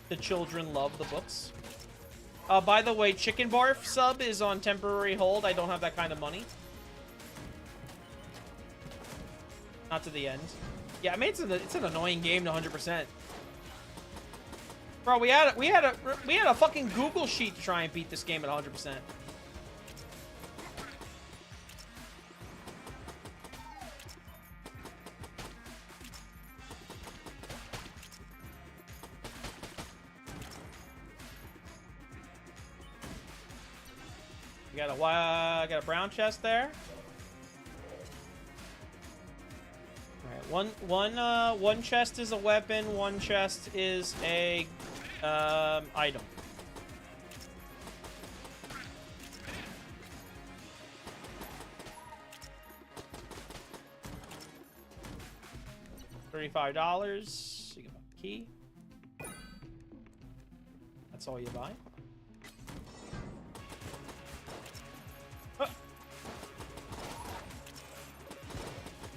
The children love the books. By the way, Chicken Barf sub is on temporary hold. I don't have that kind of money. Not to the end. Yeah, I mean it's an annoying game to 100%. Bro, we had a fucking Google sheet to try and beat this game at 100%. Got a brown chest there. All right, one chest is a weapon, one chest is a item. $35. You get a key. That's all you buy.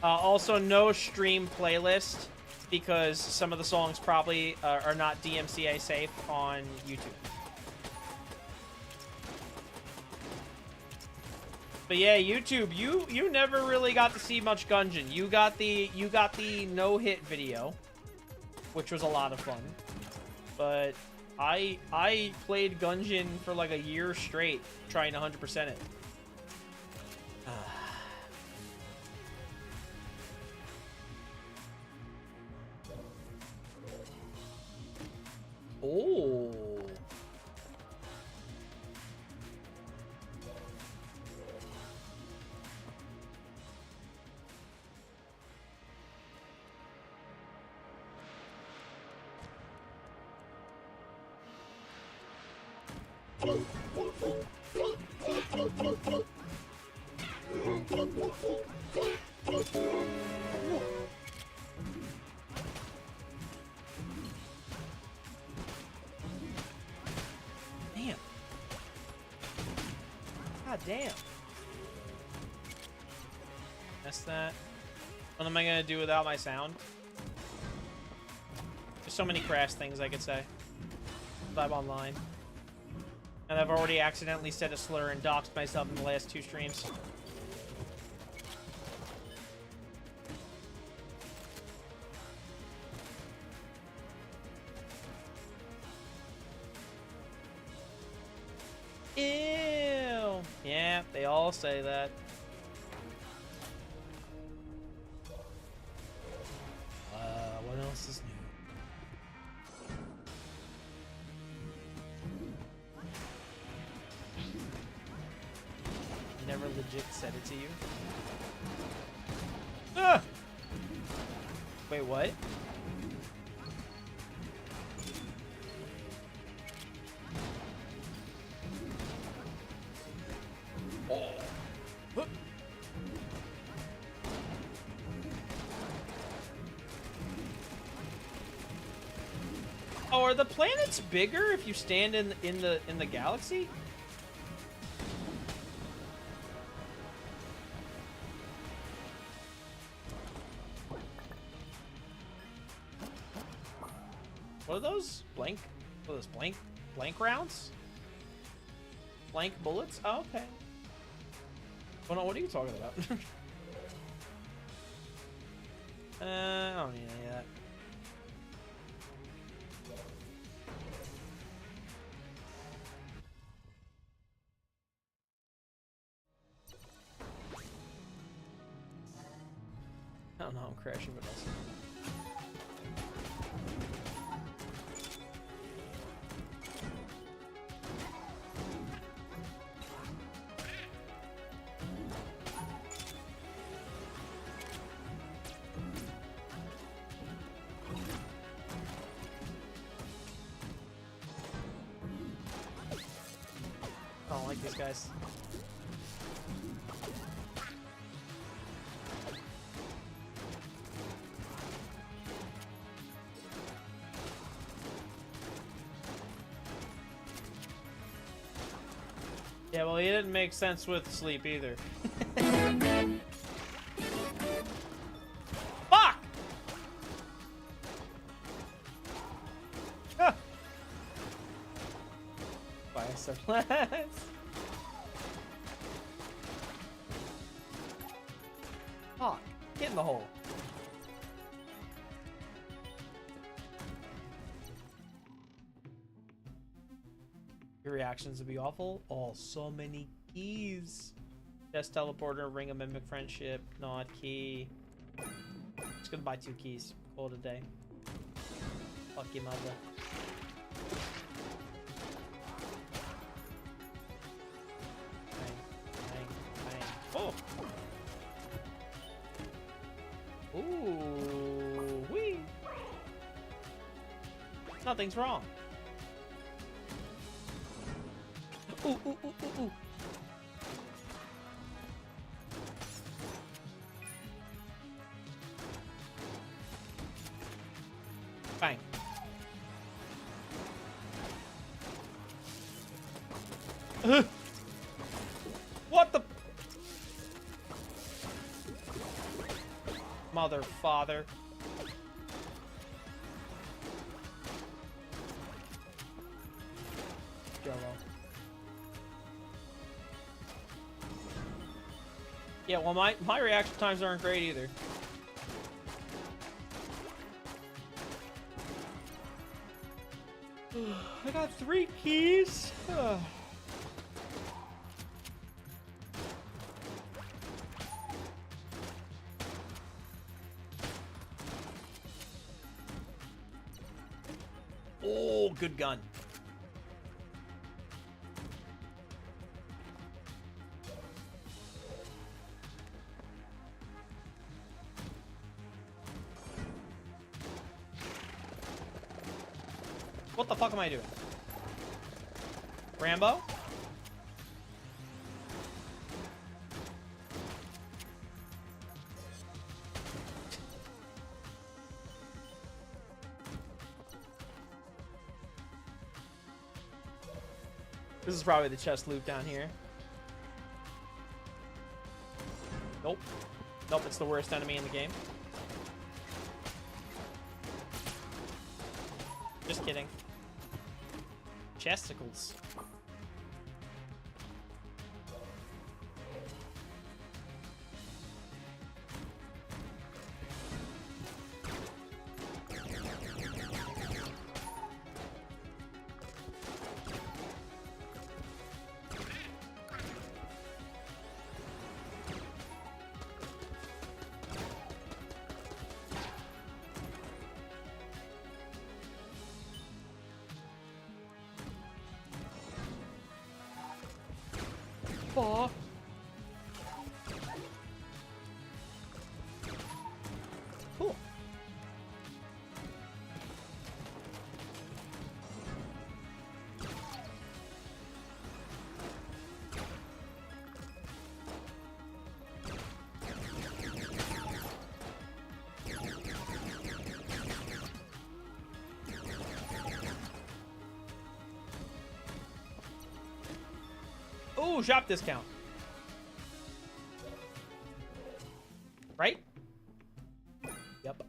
Also, no stream playlist because some of the songs probably are not DMCA safe on YouTube. But yeah, YouTube, you never really got to see much Gungeon. You got the no-hit video, which was a lot of fun. But I played Gungeon for like a year straight, trying to 100% it. Oh. Damn. God damn. That's that. What am I gonna do without my sound? There's so many crash things I could say. Live online. And I've already accidentally said a slur and doxed myself in the last 2 streams. Ew. Yeah, they all say that. What else is new? Never legit said it to you. Ah! Wait, what? Oh. Huh. Oh, are the planets bigger if you stand in the galaxy? What are those? Blank? What are those? Blank rounds? Blank bullets? Oh, okay. Oh no, what are you talking about? I don't need any of that. I don't know, I'm crashing, but also. I don't like these guys. Yeah, well, he didn't make sense with sleep either. Fuck! Ah. Fire supplies. Fuck! Get in the hole. Your reactions would be awful. Oh, so many keys. Best teleporter, ring of mimic friendship, nod key. Just gonna buy 2 keys. Call it a day. Fuck your mother. Bang, bang, bang. Oh! Ooh, wee! Nothing's wrong. Ooh, ooh, ooh, ooh, ooh. Bang. What the? Mother, father. Jello. Yeah, well, my reaction times aren't great either. I got 3 keys. Oh, good gun. What the fuck am I doing? Rambo? This is probably the chest loot down here. Nope. Nope, it's the worst enemy in the game. Just kidding. Chesticles. Aw. Cool. Ooh, shop discount. Right? Yep.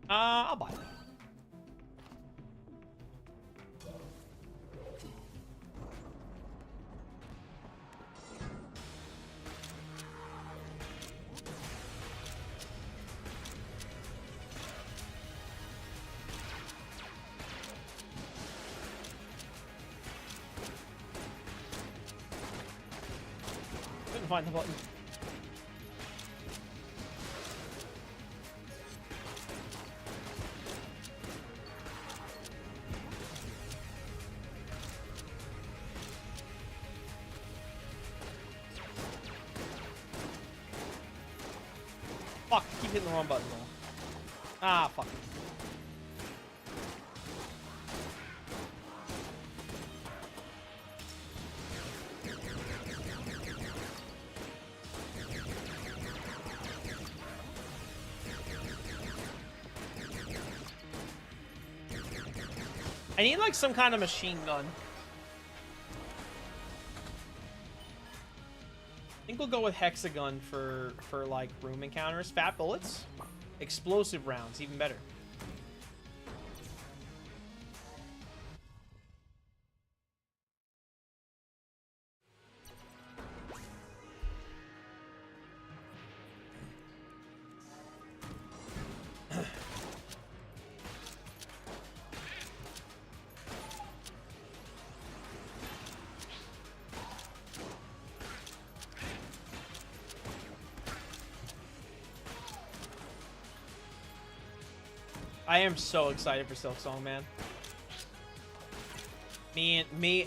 I'll buy that. Couldn't find the button. Fuck, I keep hitting the wrong button though. Ah, fuck. I need like some kind of machine gun. I think we'll go with hexagon for like room encounters. Fat bullets, explosive rounds, even better. I am so excited for Silksong, man.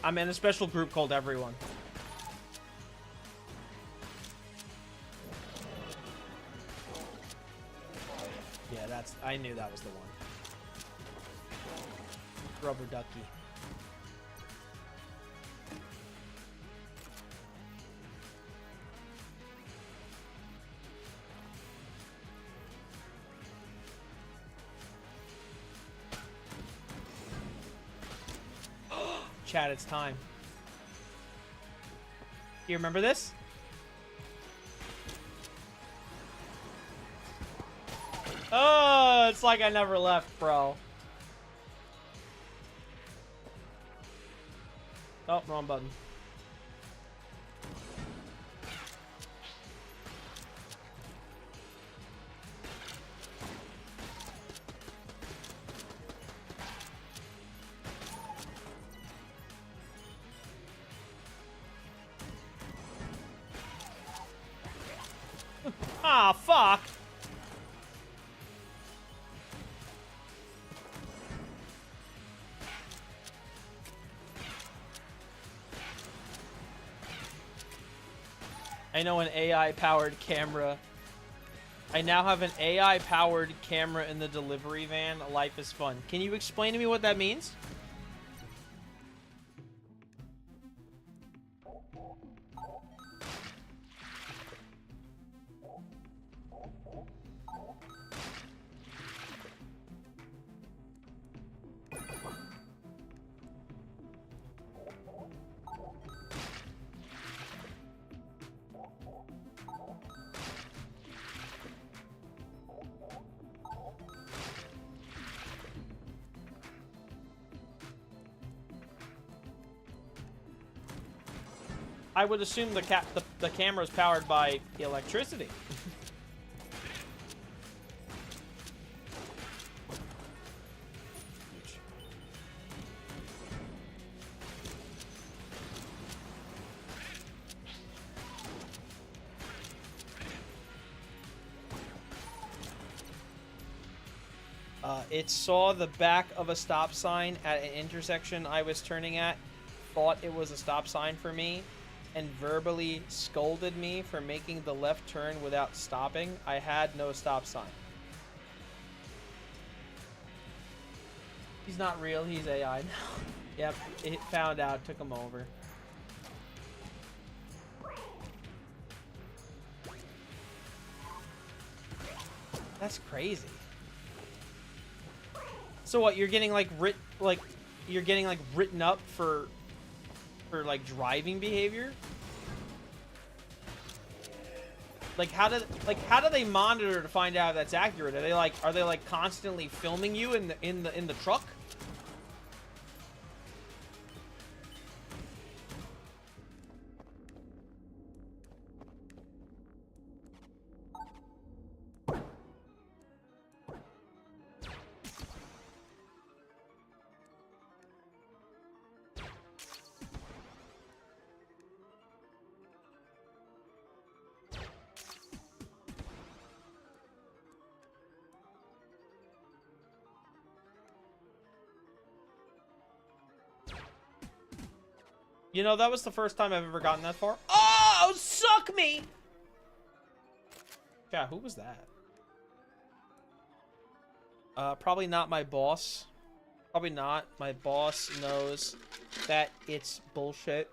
I'm in a special group called Everyone. Yeah, I knew that was the one. Rubber ducky. Chat, it's time. You remember this? Oh, it's like I never left, bro. Oh, wrong button. Ah, fuck. I know an AI-powered camera. I now have an AI-powered camera in the delivery van. Life is fun. Can you explain to me what that means? I would assume the camera is powered by electricity. It saw the back of a stop sign at an intersection I was turning at, thought it was a stop sign for me, and verbally scolded me for making the left turn without stopping. I had no stop sign. He's not real, he's AI now. Yep, it found out, took him over. That's crazy. So what, you're getting like written up for like driving behavior? Like how do they monitor to find out if that's accurate? Are they like constantly filming you in the truck? You know, that was the first time I've ever gotten that far. Oh, suck me! Yeah, who was that? Probably not my boss. Probably not. My boss knows that it's bullshit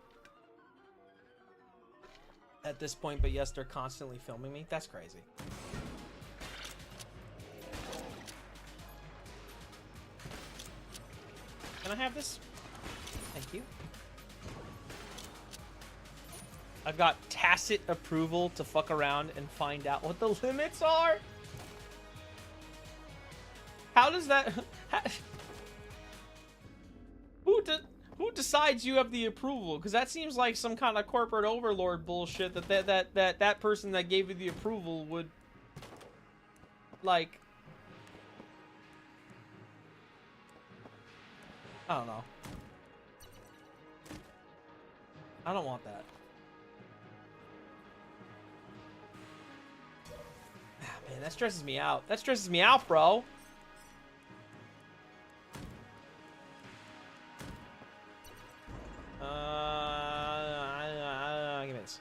at this point, but yes, they're constantly filming me. That's crazy. Can I have this? Thank you. I've got tacit approval to fuck around and find out what the limits are. How does that... Who decides you have the approval? Because that seems like some kind of corporate overlord bullshit that person that gave you the approval would... Like... I don't know. I don't want that. Ah, man, that stresses me out. That stresses me out, bro. Give me this.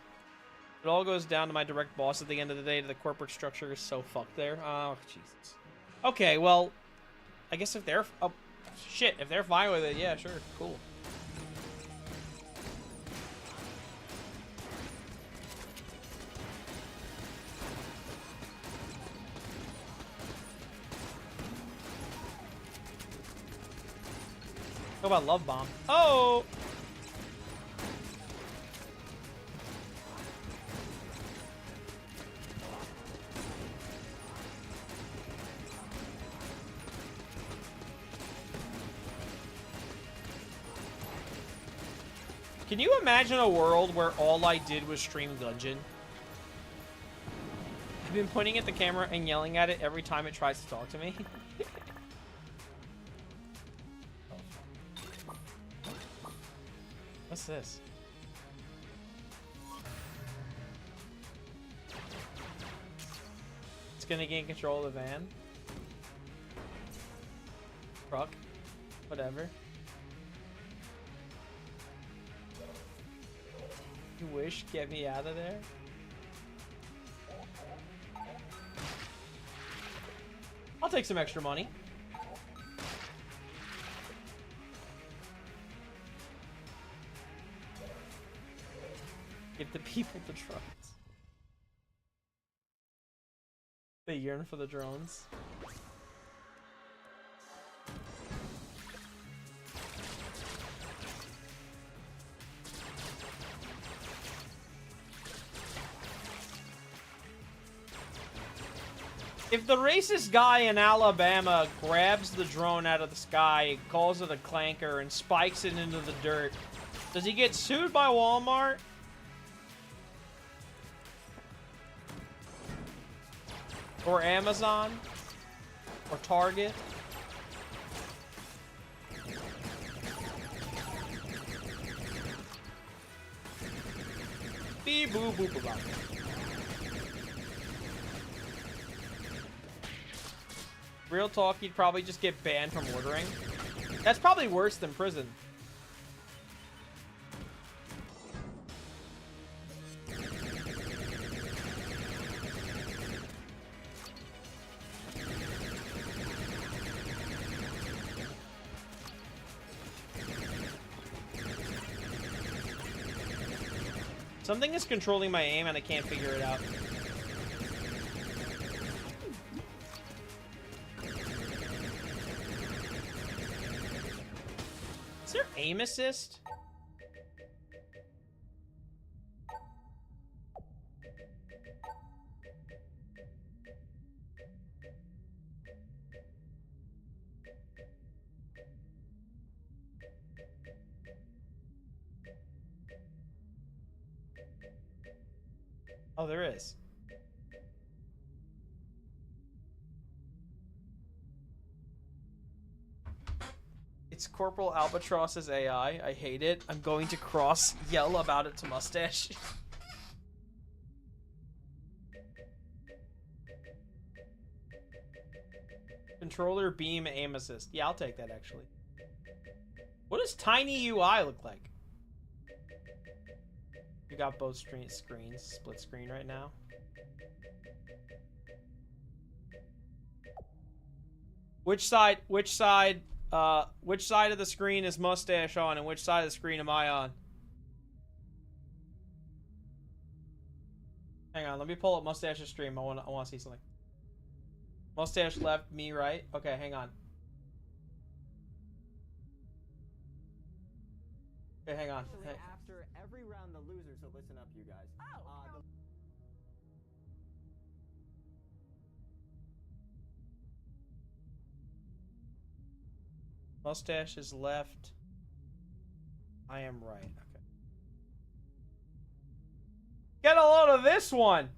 It all goes down to my direct boss at the end of the day. The corporate structure is so fucked there. Oh, Jesus. Okay, well, I guess if they're... Oh, shit, if they're fine with it, yeah, sure, cool. How about Love Bomb? Oh! Can you imagine a world where all I did was stream Gungeon? I've been pointing at the camera and yelling at it every time it tries to talk to me. What's this? It's gonna gain control of the van. Truck. Whatever. You wish, get me out of there. I'll take some extra money. Give the people the drones. They yearn for the drones. If the racist guy in Alabama grabs the drone out of the sky, calls it a clanker, and spikes it into the dirt, does he get sued by Walmart? Or Amazon? Or Target? Beep boo boo boo bop. Real talk, you'd probably just get banned from ordering. That's probably worse than prison. Something is controlling my aim and I can't figure it out. Is there aim assist? Oh, there is. It's Corporal Albatross's AI. I hate it. I'm going to yell about it to Mustache. Controller beam aim assist. Yeah, I'll take that actually. What does tiny UI look like? You got both screens, split screen right now. Which side of the screen is Mustache on and which side of the screen am I on? Hang on, let me pull up Mustache's stream. I want to see something. Mustache left, me right. Okay, hang on. Hey, hang on. Actually, Hey. after every round, the losers. So listen up, you guys. Mustache is left. I am right. Okay. Get a load of this one.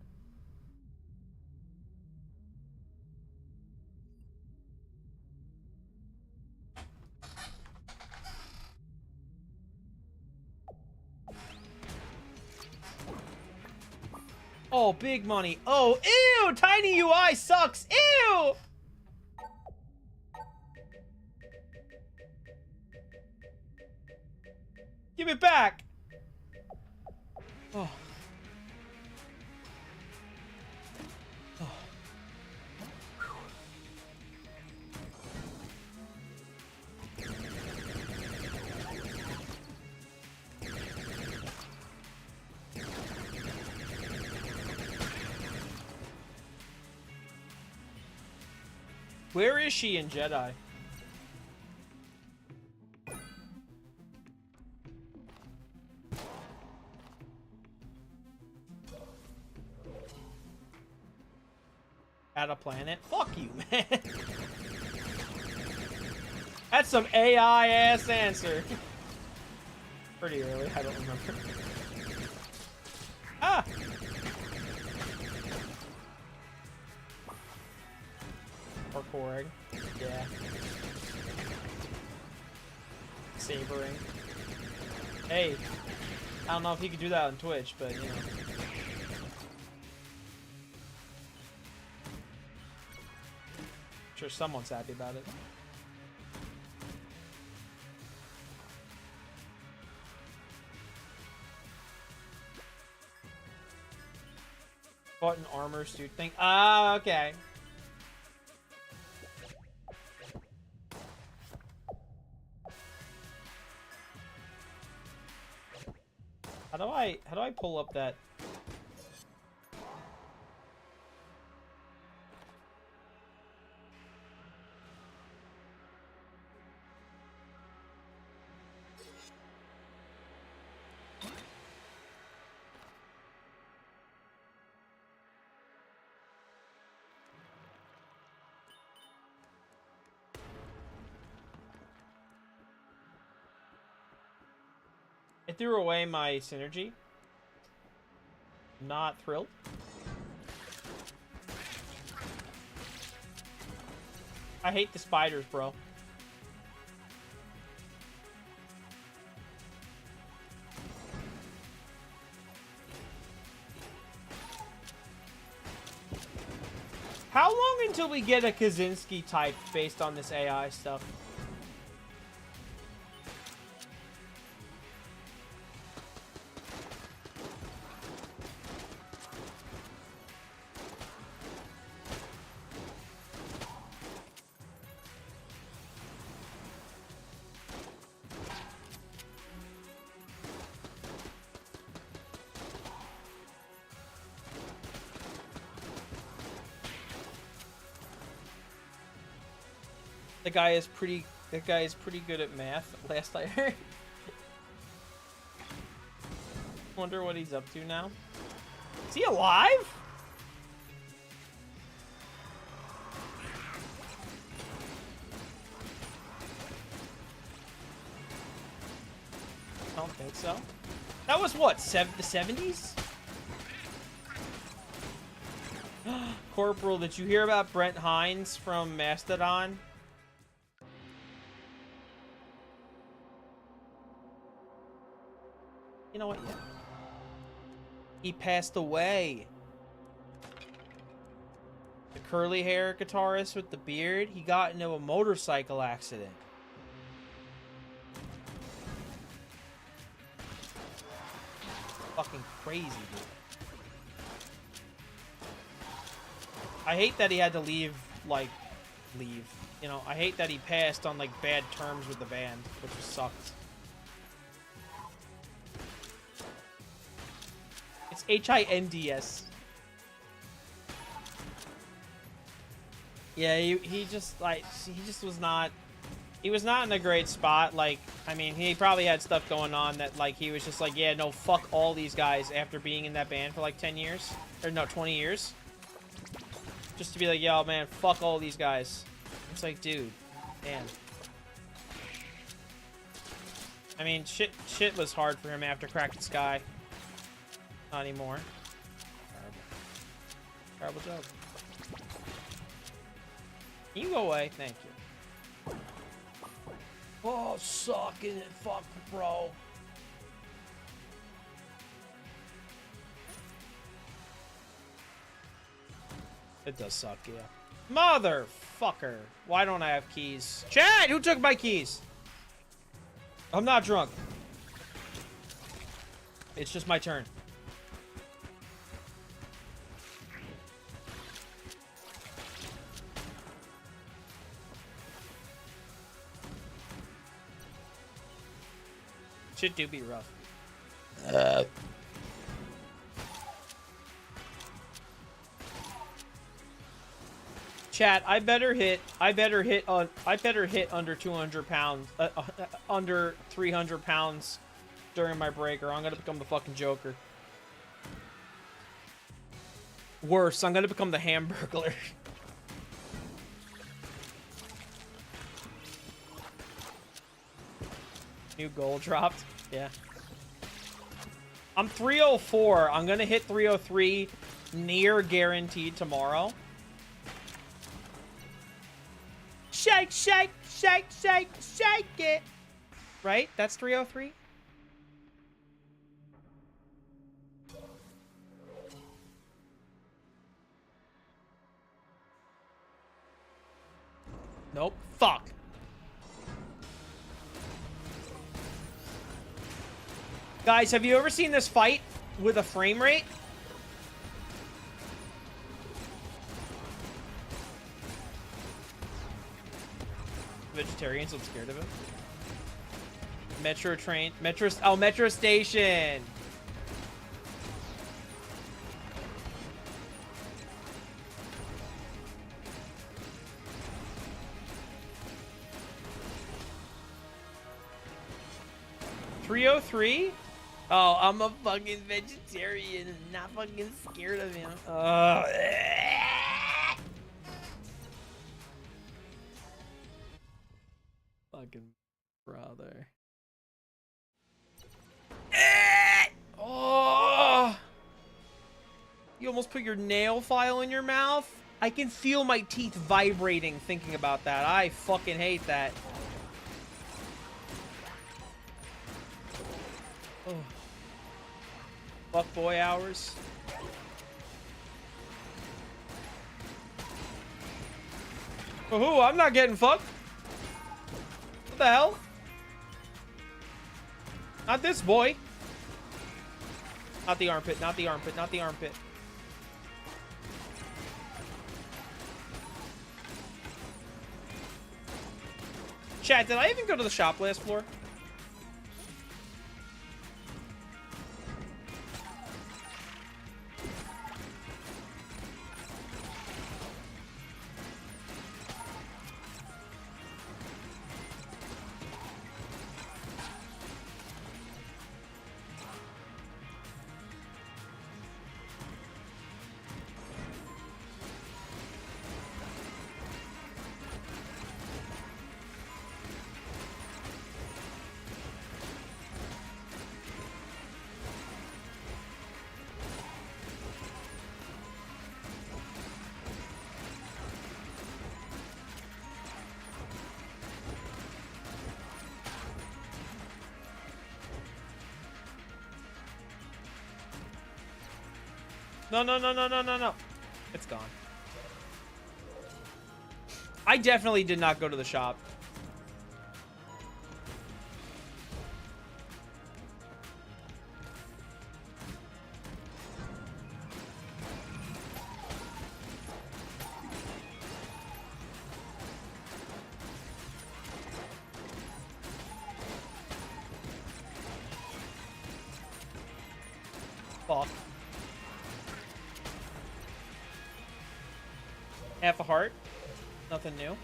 Oh, big money. Oh, ew! Tiny UI sucks. Ew! Give it back. Oh. Oh. Where is she in Jedi? At a planet? Fuck you, man. That's some AI ass answer. Pretty early, I don't remember. Ah! Parkouring. Yeah. Sabering. Hey. I don't know if you could do that on Twitch, but you know. I'm sure someone's happy about it. Button armor suit thing. Ah, okay. How do I pull up that? I threw away my synergy. Not thrilled. I hate the spiders, bro. How long until we get a Kaczynski type based on this AI stuff? That guy is pretty good at math, last I heard. Wonder what he's up to now. Is he alive? I don't think so. That was what, the 70s? Corporal, did you hear about Brent Hines from Mastodon? You know what? Yeah. He passed away. The curly hair guitarist with the beard, he got into a motorcycle accident. Fucking crazy, dude. I hate that he had to leave. You know, I hate that he passed on, like, bad terms with the band, which sucked. It's Hinds. Yeah, he just, like, he just was not He was not in a great spot. Like, I mean, he probably had stuff going on that, like, he was just like, yeah, no, fuck all these guys after being in that band for, like, 10 years. Or, no, 20 years. Just to be like, yo, man, fuck all these guys. It's like, dude, damn. I mean, shit was hard for him after Cracked the Sky. Not anymore. Terrible joke. Can you go away? Thank you. Oh, sucking it, fuck, bro. It does suck, yeah. Motherfucker. Why don't I have keys? Chad, who took my keys? I'm not drunk. It's just my turn. Shit do be rough. Chat, I better hit under 200 pounds, under 300 pounds during my break, or I'm gonna become the fucking Joker. Worse, I'm gonna become the Hamburglar. New goal dropped. Yeah. I'm 304. I'm gonna hit 303 near guaranteed tomorrow. Shake, shake, shake, shake, shake it. Right? That's 303? Nope. Fuck. Guys, have you ever seen this fight with a frame rate? Vegetarians, I'm scared of it. Metro train, Metro Station. $303? Oh, I'm a fucking vegetarian and not fucking scared of him. Fucking brother. Oh! You almost put your nail file in your mouth? I can feel my teeth vibrating thinking about that. I fucking hate that. Oh. Fuck boy hours. Oh, I'm not getting fucked. What the hell? Not this boy. Not the armpit, not the armpit, not the armpit. Chat, did I even go to the shop last floor? No, no, no, no, no, no, no. It's gone. I definitely did not go to the shop. Fuck. Half a heart. Nothing new.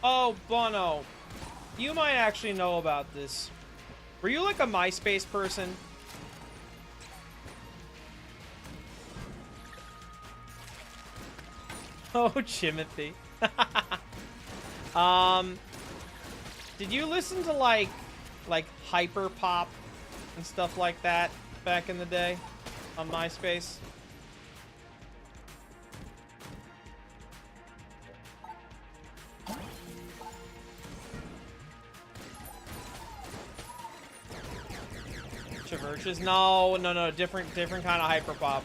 Oh, Bono. You might actually know about this. Were you like a MySpace person? Oh, Timothy. Did you listen to like hyper pop and stuff like that back in the day on MySpace? Traverses? No, different kind of hyper pop.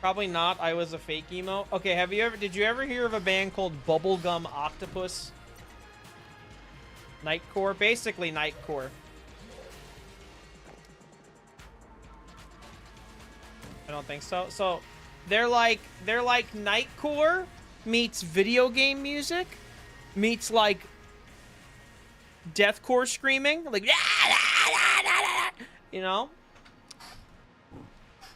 Probably not. I was a fake emo. Okay, did you ever hear of a band called Bubblegum Octopus? Nightcore? Basically Nightcore. I don't think so. So, they're like Nightcore meets video game music meets like deathcore screaming, like, you know?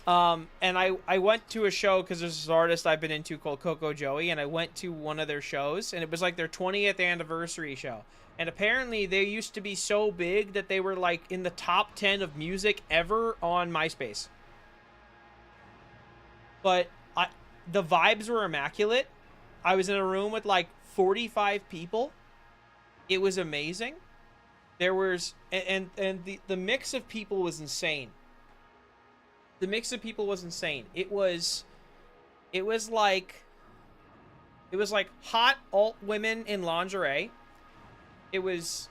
And I went to a show because there's this artist I've been into called Coco Joey, and I went to one of their shows, and it was like their 20th anniversary show. And apparently they used to be so big that they were like in the top 10 of music ever on MySpace. But the vibes were immaculate. I was in a room with like 45 people. It was amazing. There was, and the mix of people was insane. The mix of people was insane. It was like hot alt women in lingerie. It was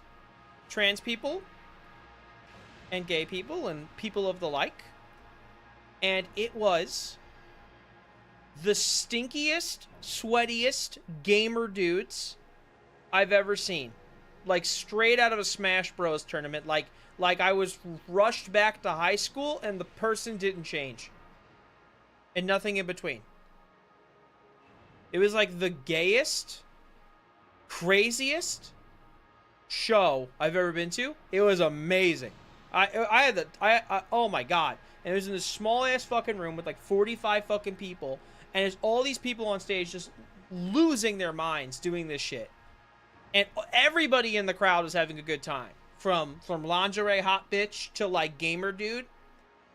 trans people and gay people and people of the like. And it was the stinkiest, sweatiest gamer dudes I've ever seen. Like straight out of a Smash Bros tournament. Like I was rushed back to high school and the person didn't change. And nothing in between. It was like the gayest, craziest show I've ever been to. It was amazing. Oh my god. And it was in this small ass fucking room with like 45 fucking people. And there's all these people on stage just losing their minds doing this shit. And everybody in the crowd was having a good time. From lingerie hot bitch to like gamer dude.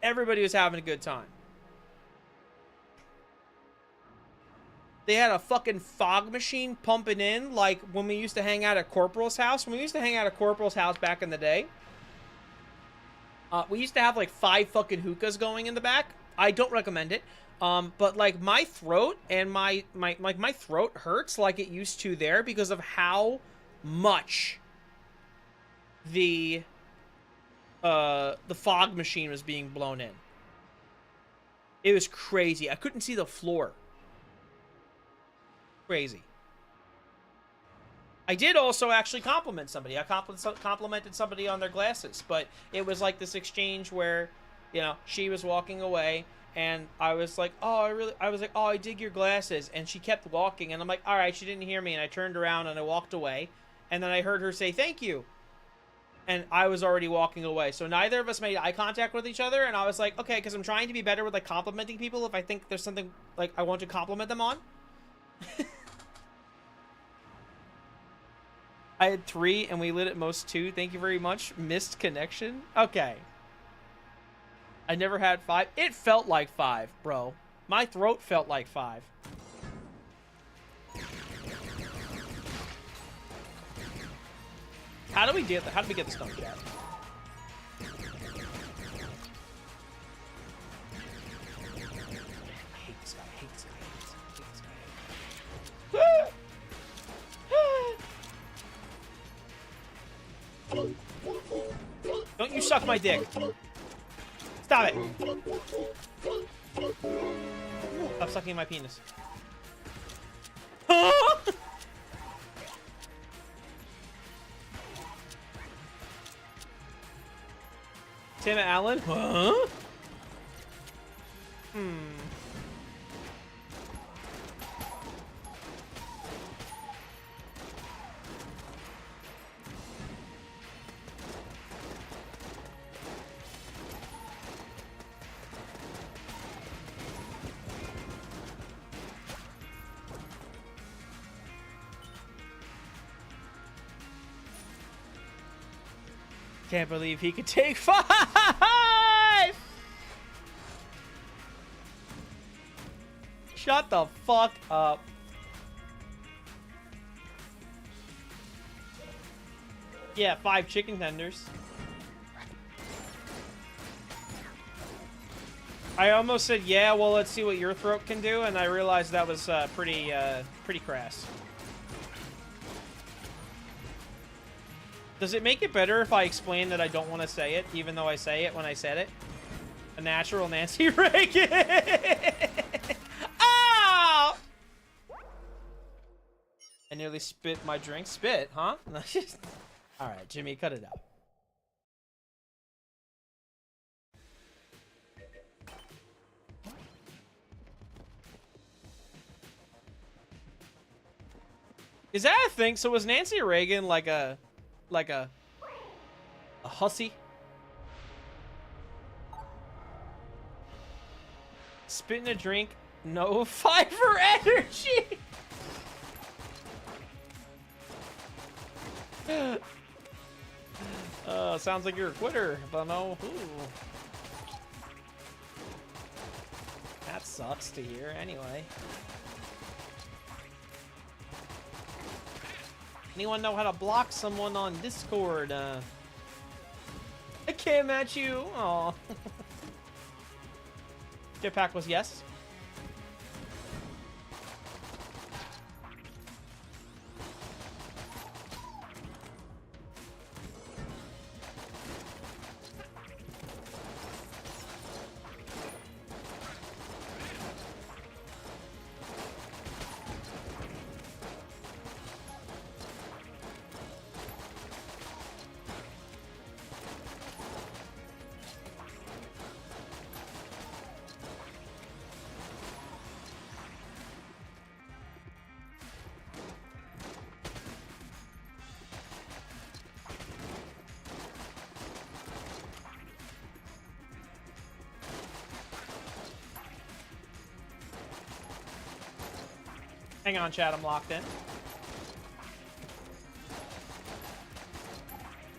Everybody was having a good time. They had a fucking fog machine pumping in like when we used to hang out at Corporal's house. When we used to hang out at Corporal's house back in the day. We used to have like 5 fucking hookahs going in the back. I don't recommend it. But like my throat and my throat hurts like it used to there because of how much the fog machine was being blown in. It was crazy. I couldn't see the floor. Crazy. I did also actually compliment somebody. I complimented somebody on their glasses, but it was like this exchange where, you know, she was walking away and I was like, oh, I dig your glasses. And she kept walking and I'm like, all right, she didn't hear me. And I turned around and I walked away and then I heard her say, thank you. And I was already walking away. So neither of us made eye contact with each other. And I was like, okay, because I'm trying to be better with like complimenting people if I think there's something like I want to compliment them on. I had 3 and we lit at most 2. Thank you very much. Missed connection. Okay. I never had 5. It felt like 5, bro. My throat felt like 5. How do we get that? How do we get this done, chat? I hate this guy. I hate this guy. I hate this guy. I hate this guy. Don't you suck my dick. Stop it. Stop sucking my penis. Tim Allen? Huh? Can't believe he could take 5! Shut the fuck up. Yeah, 5 chicken tenders. I almost said, yeah, well, let's see what your throat can do, and I realized that was pretty crass. Does it make it better if I explain that I don't want to say it, even though I say it when I said it? A natural Nancy Reagan! Oh! I nearly spit my drink. Spit, huh? Alright, Jimmy, cut it out. Is that a thing? So was Nancy Reagan like a hussy? Spit in a drink, no fiber energy. Sounds like you're a quitter, but no. Ooh. That sucks to hear. Anyway. Anyone know how to block someone on Discord? I can't match you. Aw. Jetpack was yes. Hang on, chat, I'm locked in.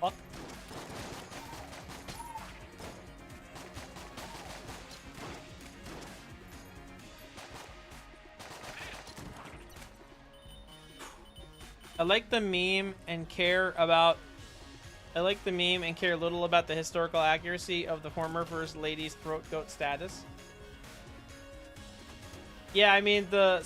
Fuck. I like the meme and care little about the historical accuracy of the former First Lady's throat goat status. Yeah, I mean the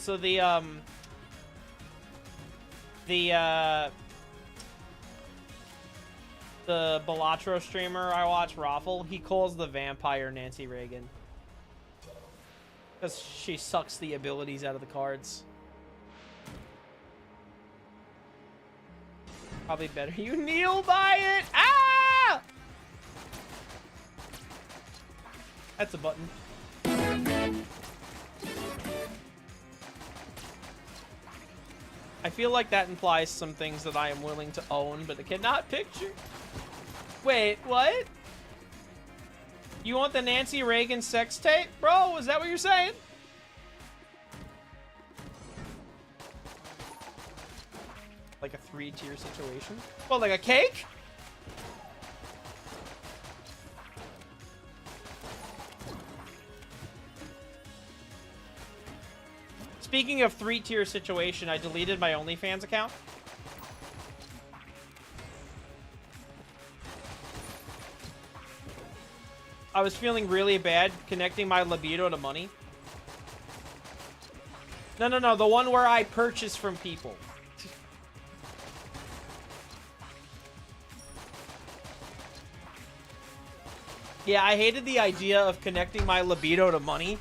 Balatro streamer I watch, Raffle, he calls the vampire Nancy Reagan. Because she sucks the abilities out of the cards. Probably better you kneel by it. Ah! That's a button. I feel like that implies some things that I am willing to own, but I cannot picture. Wait, what? You want the Nancy Reagan sex tape? Bro, is that what you're saying? Like a 3-tier situation? Well, like a cake? Speaking of 3-tier situation, I deleted my OnlyFans account. I was feeling really bad connecting my libido to money. No, the one where I purchase from people. Yeah, I hated the idea of connecting my libido to money.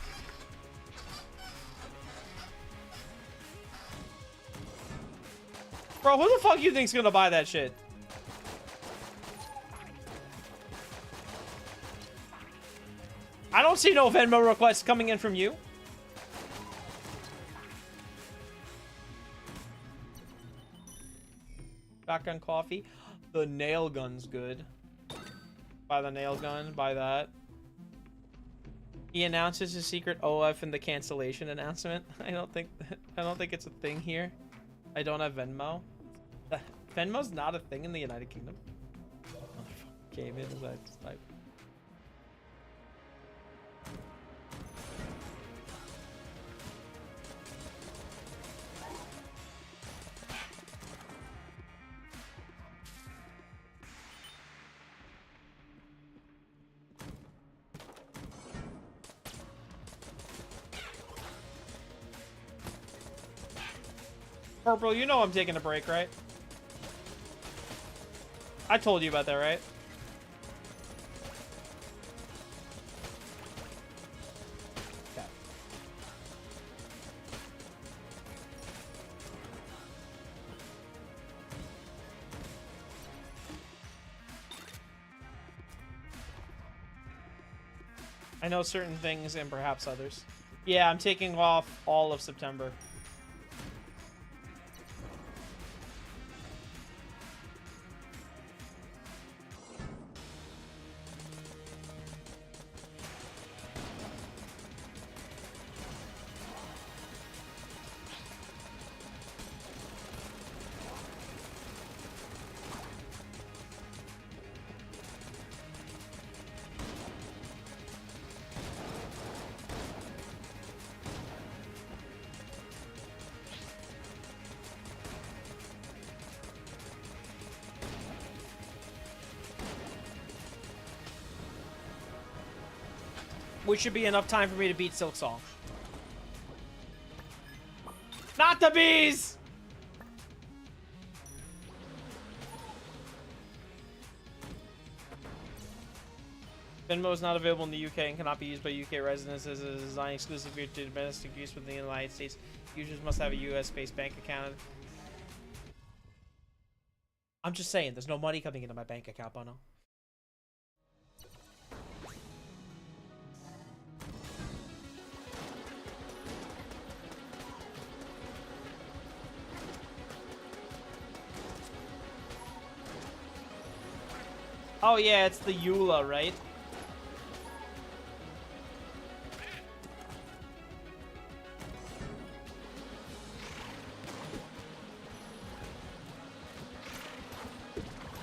Bro, who the fuck you think's gonna buy that shit? I don't see no Venmo requests coming in from you. Shotgun coffee. The nail gun's good. Buy the nail gun, buy that. He announces his secret OF in the cancellation announcement. I don't think it's a thing here. I don't have Venmo. Venmo's not a thing in the United Kingdom. came in as I sniped. Purple, you know I'm taking a break, right? I told you about that, right? Okay. I know certain things and perhaps others. Yeah, I'm taking off all of September. Which should be enough time for me to beat Silk Song. Not the bees! Venmo is not available in the UK and cannot be used by UK residents as a design exclusive to domestic use within the United States. Users must have a US-based bank account. I'm just saying, there's no money coming into my bank account, Bono. Oh yeah, it's the Eula, right?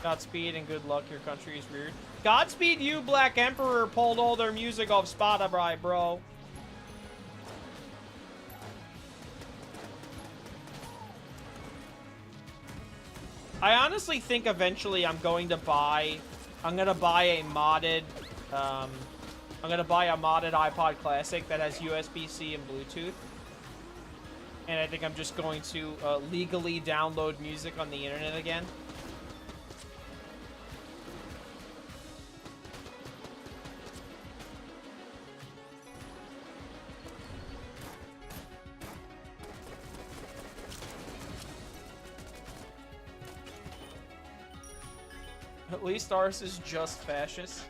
Godspeed and good luck, your country is weird. Godspeed you, Black Emperor, pulled all their music off Spotify, bro. I honestly think eventually I'm gonna buy a modded iPod Classic that has USB-C and Bluetooth. And I think I'm just going to legally download music on the internet again. At least ours is just fascist.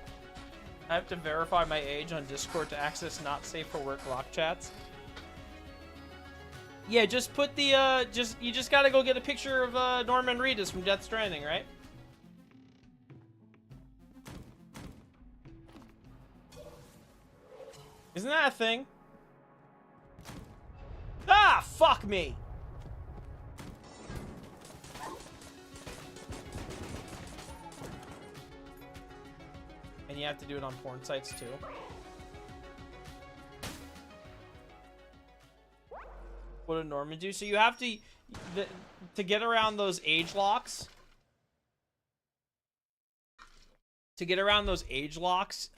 I have to verify my age on Discord to access not safe for work lock chats. Yeah, just put the, you just gotta go get a picture of, Norman Reedus from Death Stranding, right? Isn't that a thing? Ah, fuck me! And you have to do it on porn sites too. What did Norman do? So you have to get around those age locks. To get around those age locks,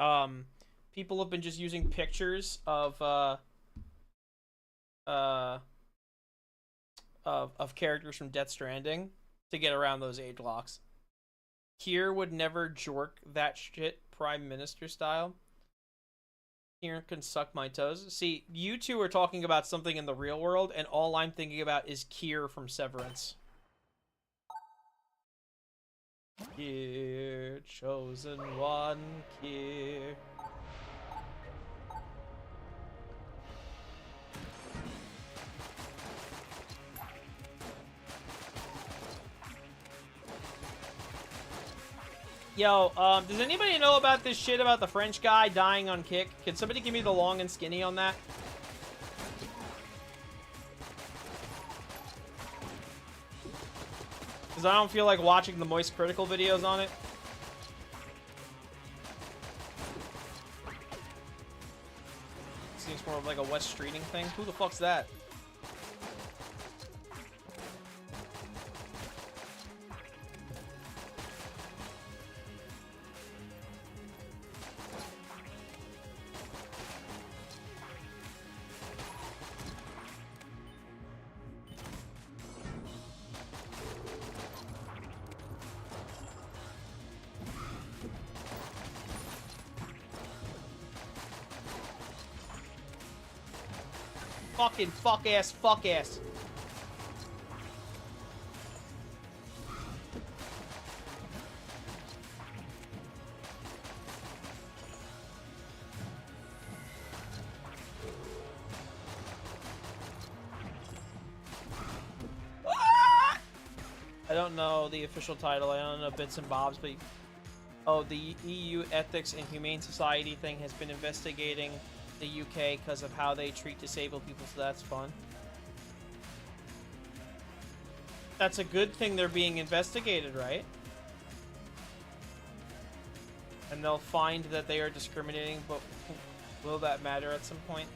people have been just using pictures of characters from Death Stranding to get around those age locks. Kier would never jork that shit Prime Minister style. Kier can suck my toes. See, you two are talking about something in the real world, and all I'm thinking about is Kier from Severance. Kier, chosen one, Kier. Yo, does anybody know about this shit about the French guy dying on kick? Can somebody give me the long and skinny on that? Because I don't feel like watching the Moist Critical videos on it. seems more of like a West Streeting thing. Who the fuck's that? Fucking fuck ass. I don't know the official title. I don't know bits and bobs, but oh, the EU Ethics and Humane Society thing has been investigating the UK because of how they treat disabled people, so that's fun. That's a good thing they're being investigated, right? And they'll find that they are discriminating, but will that matter at some point?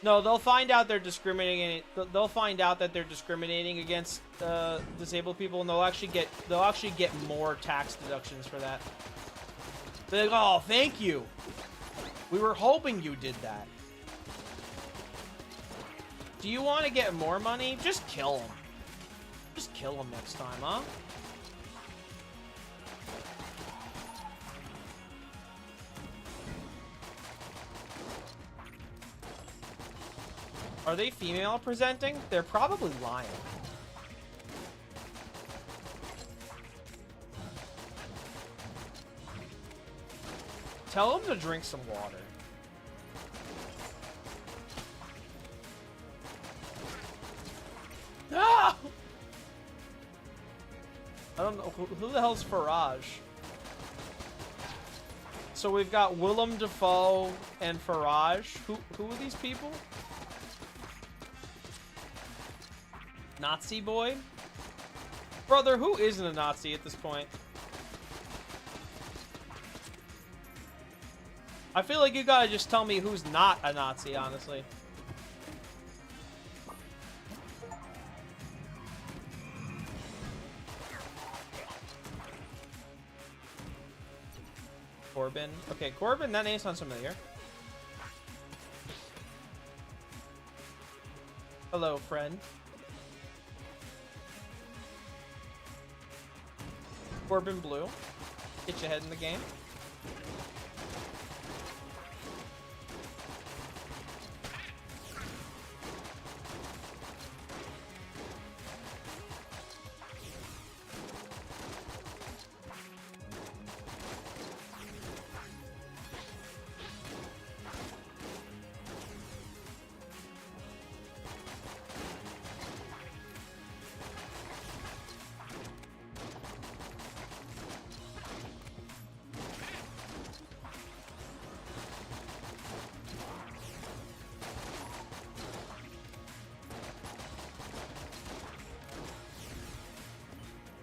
No, they'll find out they're discriminating. They'll find out that they're discriminating against disabled people, and they'll actually get more tax deductions for that. They're like, oh, thank you. We were hoping you did that. Do you want to get more money? Just kill him. Just kill him next time, huh? Are they female presenting? They're probably lying. Tell them to drink some water. Ah! I don't know. Who the hell's Faraj? So we've got Willem Dafoe and Faraj. Who are these people? Nazi boy? Brother, who isn't a Nazi at this point? I feel like you gotta just tell me who's not a Nazi, honestly. Corbin. Okay, Corbin, that name sounds familiar. Hello, friend. Corbin Blue. Get your head in the game.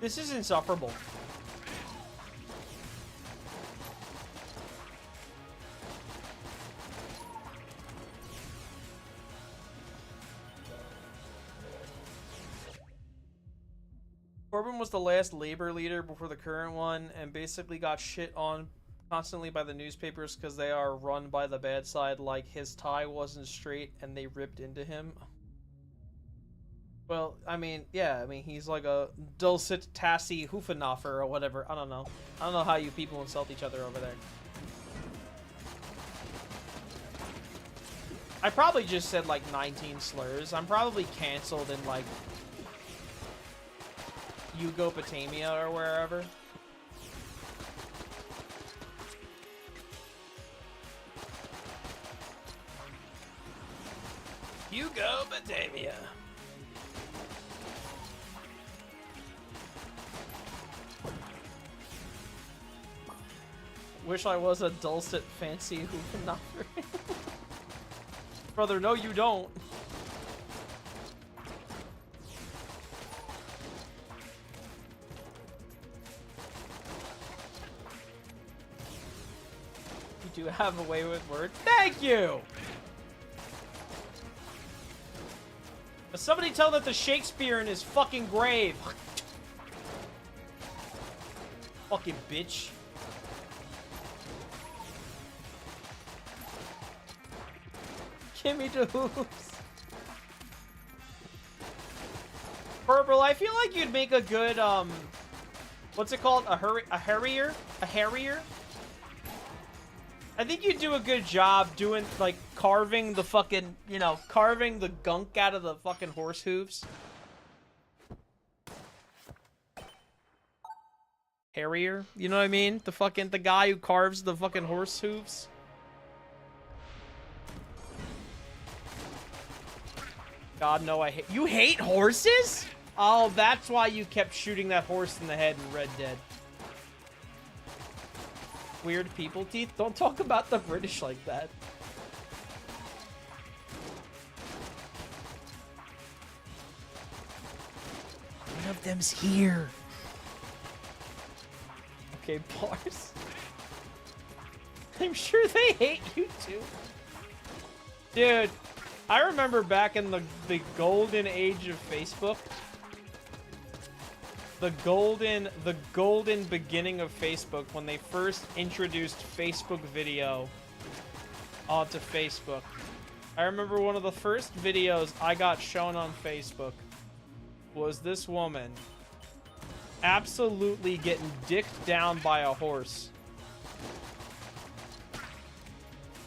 This is insufferable. Corbin was the last labor leader before the current one, and basically got shit on constantly by the newspapers because they are run by the bad side, like his tie wasn't straight and they ripped into him. Well, I mean, yeah, I mean, he's like a Dulcet Tassie Hoofenoffer or whatever. I don't know. I don't know how you people insult each other over there. I probably just said like 19 slurs. I'm probably canceled in like Yugopotamia or wherever. Yugopotamia. Wish I was a Dulcet fancy Hoofenoffer. Brother, no you don't. You do have a way with words. Thank you! Somebody tell that the Shakespeare in his fucking grave. Fucking bitch. Give me the hoops. Purple, I feel like you'd make a good, what's it called? A harrier? A harrier? I think you'd do a good job doing, like, carving the fucking, you know, carving the gunk out of the fucking horse hooves. Harrier? You know what I mean? The guy who carves the fucking horse hooves. God, no, you hate horses? Oh, that's why you kept shooting that horse in the head in Red Dead. Weird people teeth? Don't talk about the British like that. One of them's here. Okay, bars. I'm sure they hate you too. Dude, I remember back in the golden age of Facebook. The golden beginning of Facebook, when they first introduced Facebook video onto Facebook. I remember one of the first videos I got shown on Facebook was this woman absolutely getting dicked down by a horse.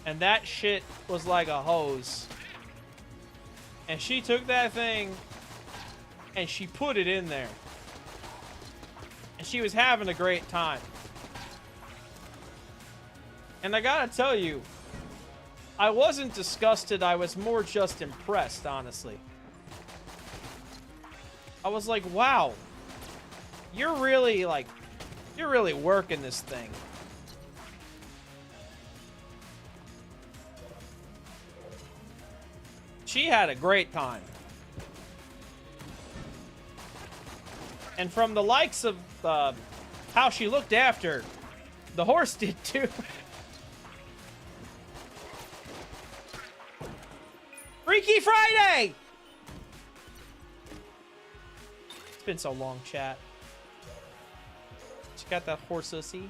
And that shit was like a hose. And she took that thing and she put it in there. And she was having a great time. And I gotta tell you, I wasn't disgusted, I was more just impressed, honestly. I was like, wow, you're really working this thing. She had a great time. And from the likes of how she looked after, the horse did too. Freaky Friday! It's been so long, chat. She got that horse-ussy.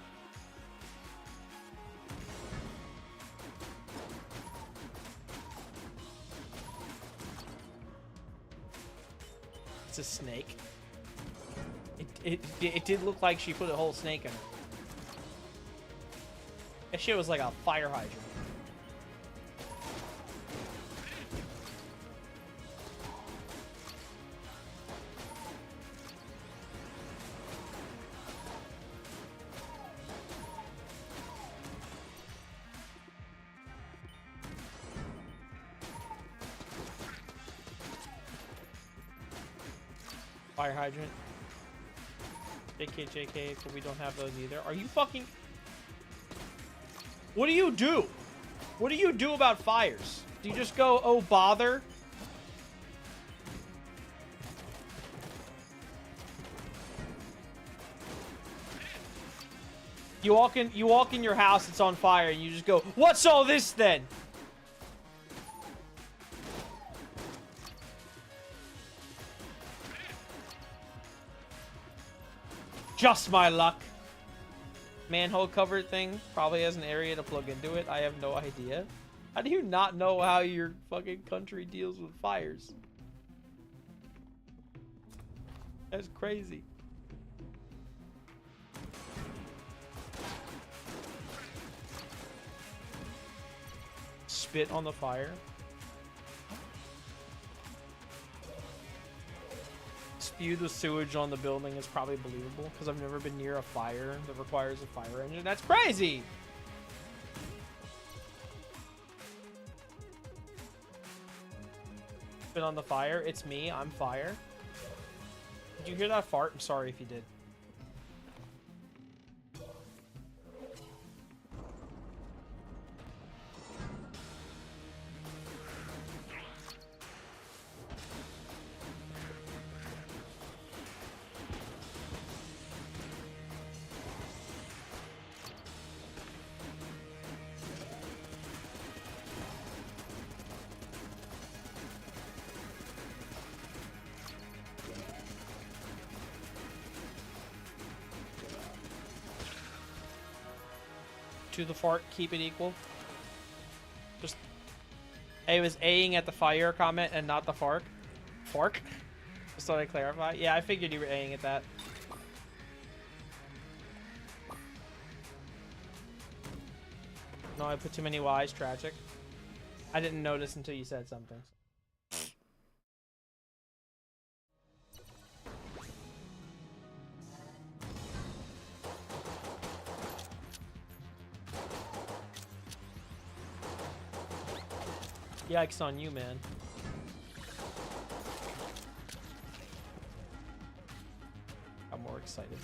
It's a snake. It did look like she put a whole snake in it. That shit was like a fire hydrant. Fire hydrant. JK, but we don't have those either. Are you fucking... What do you do? What do you do about fires? Do you just go, oh, bother? You walk in your house, it's on fire, and you just go, what's all this then? Just my luck. Manhole cover thing probably has an area to plug into it. I have no idea. How do you not know how your fucking country deals with fires? That's crazy. Spit on the fire. Spew the sewage on the building is probably believable because I've never been near a fire that requires a fire engine. That's crazy. Spit on the fire. It's me. I'm fire. Did you hear that fart? I'm sorry if you did. to the fart, keep it equal. Just, I was A-ing at the fire comment and not the fark. Fark? Just thought I'd clarify. Yeah, I figured you were A-ing at that. No, I put too many Y's. Tragic. I didn't notice until you said something. Yikes on you, man. I'm more excited.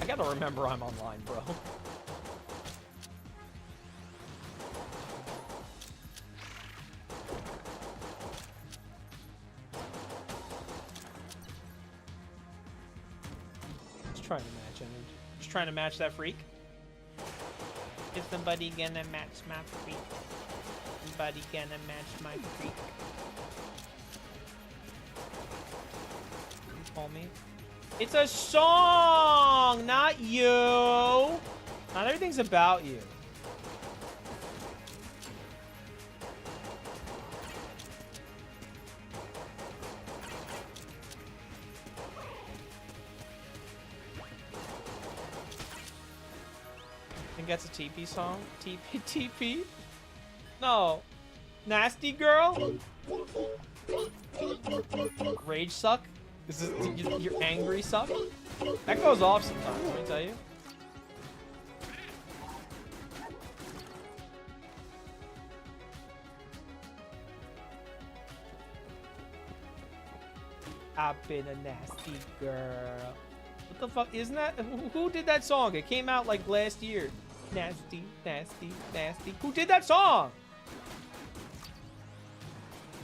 I gotta remember I'm online, bro. Just trying to match energy. Just trying to match that freak. Is somebody gonna match my freak? Somebody gonna match my freak? You call me? It's a song, not you. Not everything's about you. I think that's a TP song. TP? No. Nasty Girl? Rage Suck? Is this your angry suck? That goes off sometimes, let me tell you. I've been a nasty girl. What the fuck? Isn't that... Who did that song? It came out like last year. Nasty, nasty, nasty. Who did that song?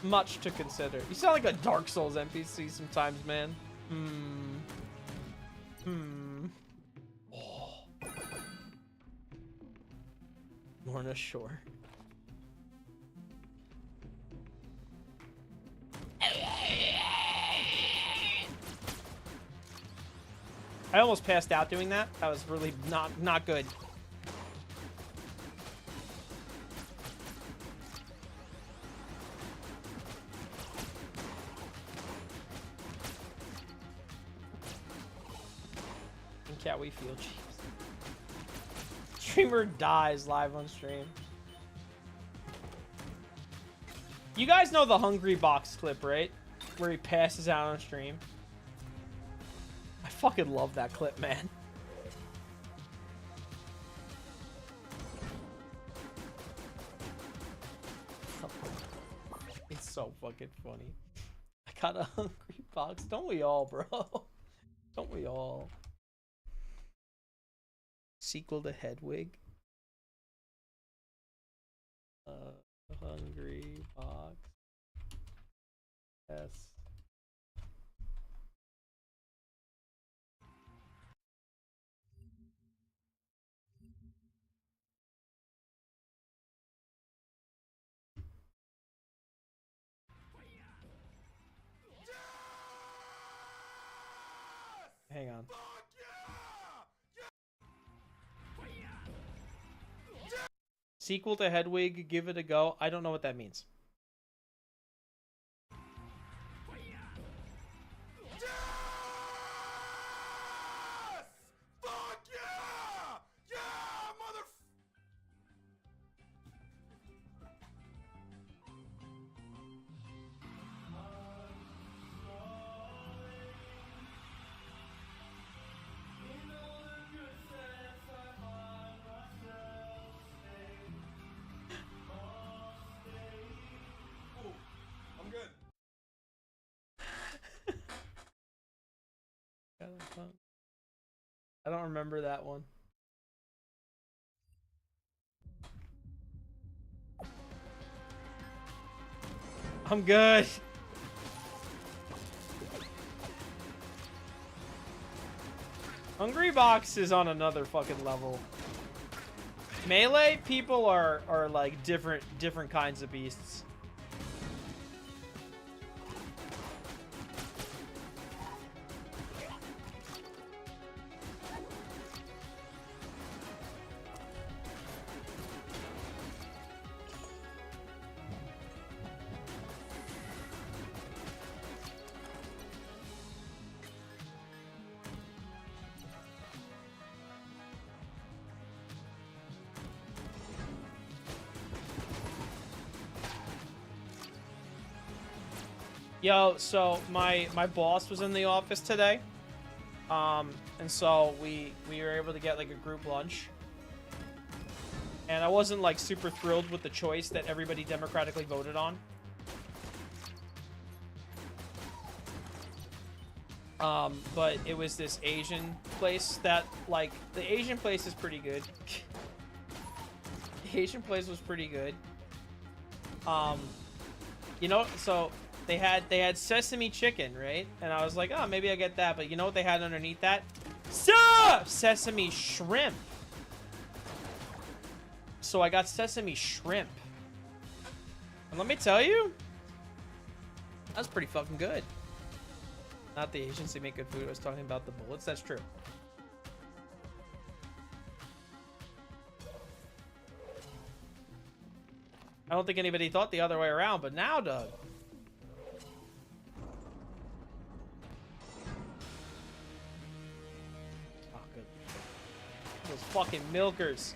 Much to consider. You sound like a Dark Souls NPC sometimes, man. Oh. Lorna Shore. I almost passed out doing that. That was really not good. How we feel, jeez. Streamer dies live on stream. You guys know the Hungry Box clip, right? Where he passes out on stream. I fucking love that clip, man. It's so fucking funny. I got a Hungry Box. Don't we all, bro? Don't we all? Sequel to Hedwig. Hungry Box. Yes. Hang on. Sequel to Hedwig, give it a go. I don't know what that means. I don't remember that one. I'm good. Hungry Box is on another fucking level. Melee people are like different kinds of beasts. Yo, so my boss was in the office today, and so we were able to get like a group lunch, and I wasn't like super thrilled with the choice that everybody democratically voted on. But it was this Asian place that, like, the Asian place is pretty good. The Asian place was pretty good. You know, so they had sesame chicken, right? And I was like, oh, maybe I get that. But you know what they had underneath that? Sesame shrimp. So I got sesame shrimp. And let me tell you, that's pretty fucking good. Not the Asians, they make good food. I was talking about the bullets. That's true. I don't think anybody thought the other way around, but now, Doug. Oh, good. Those fucking milkers.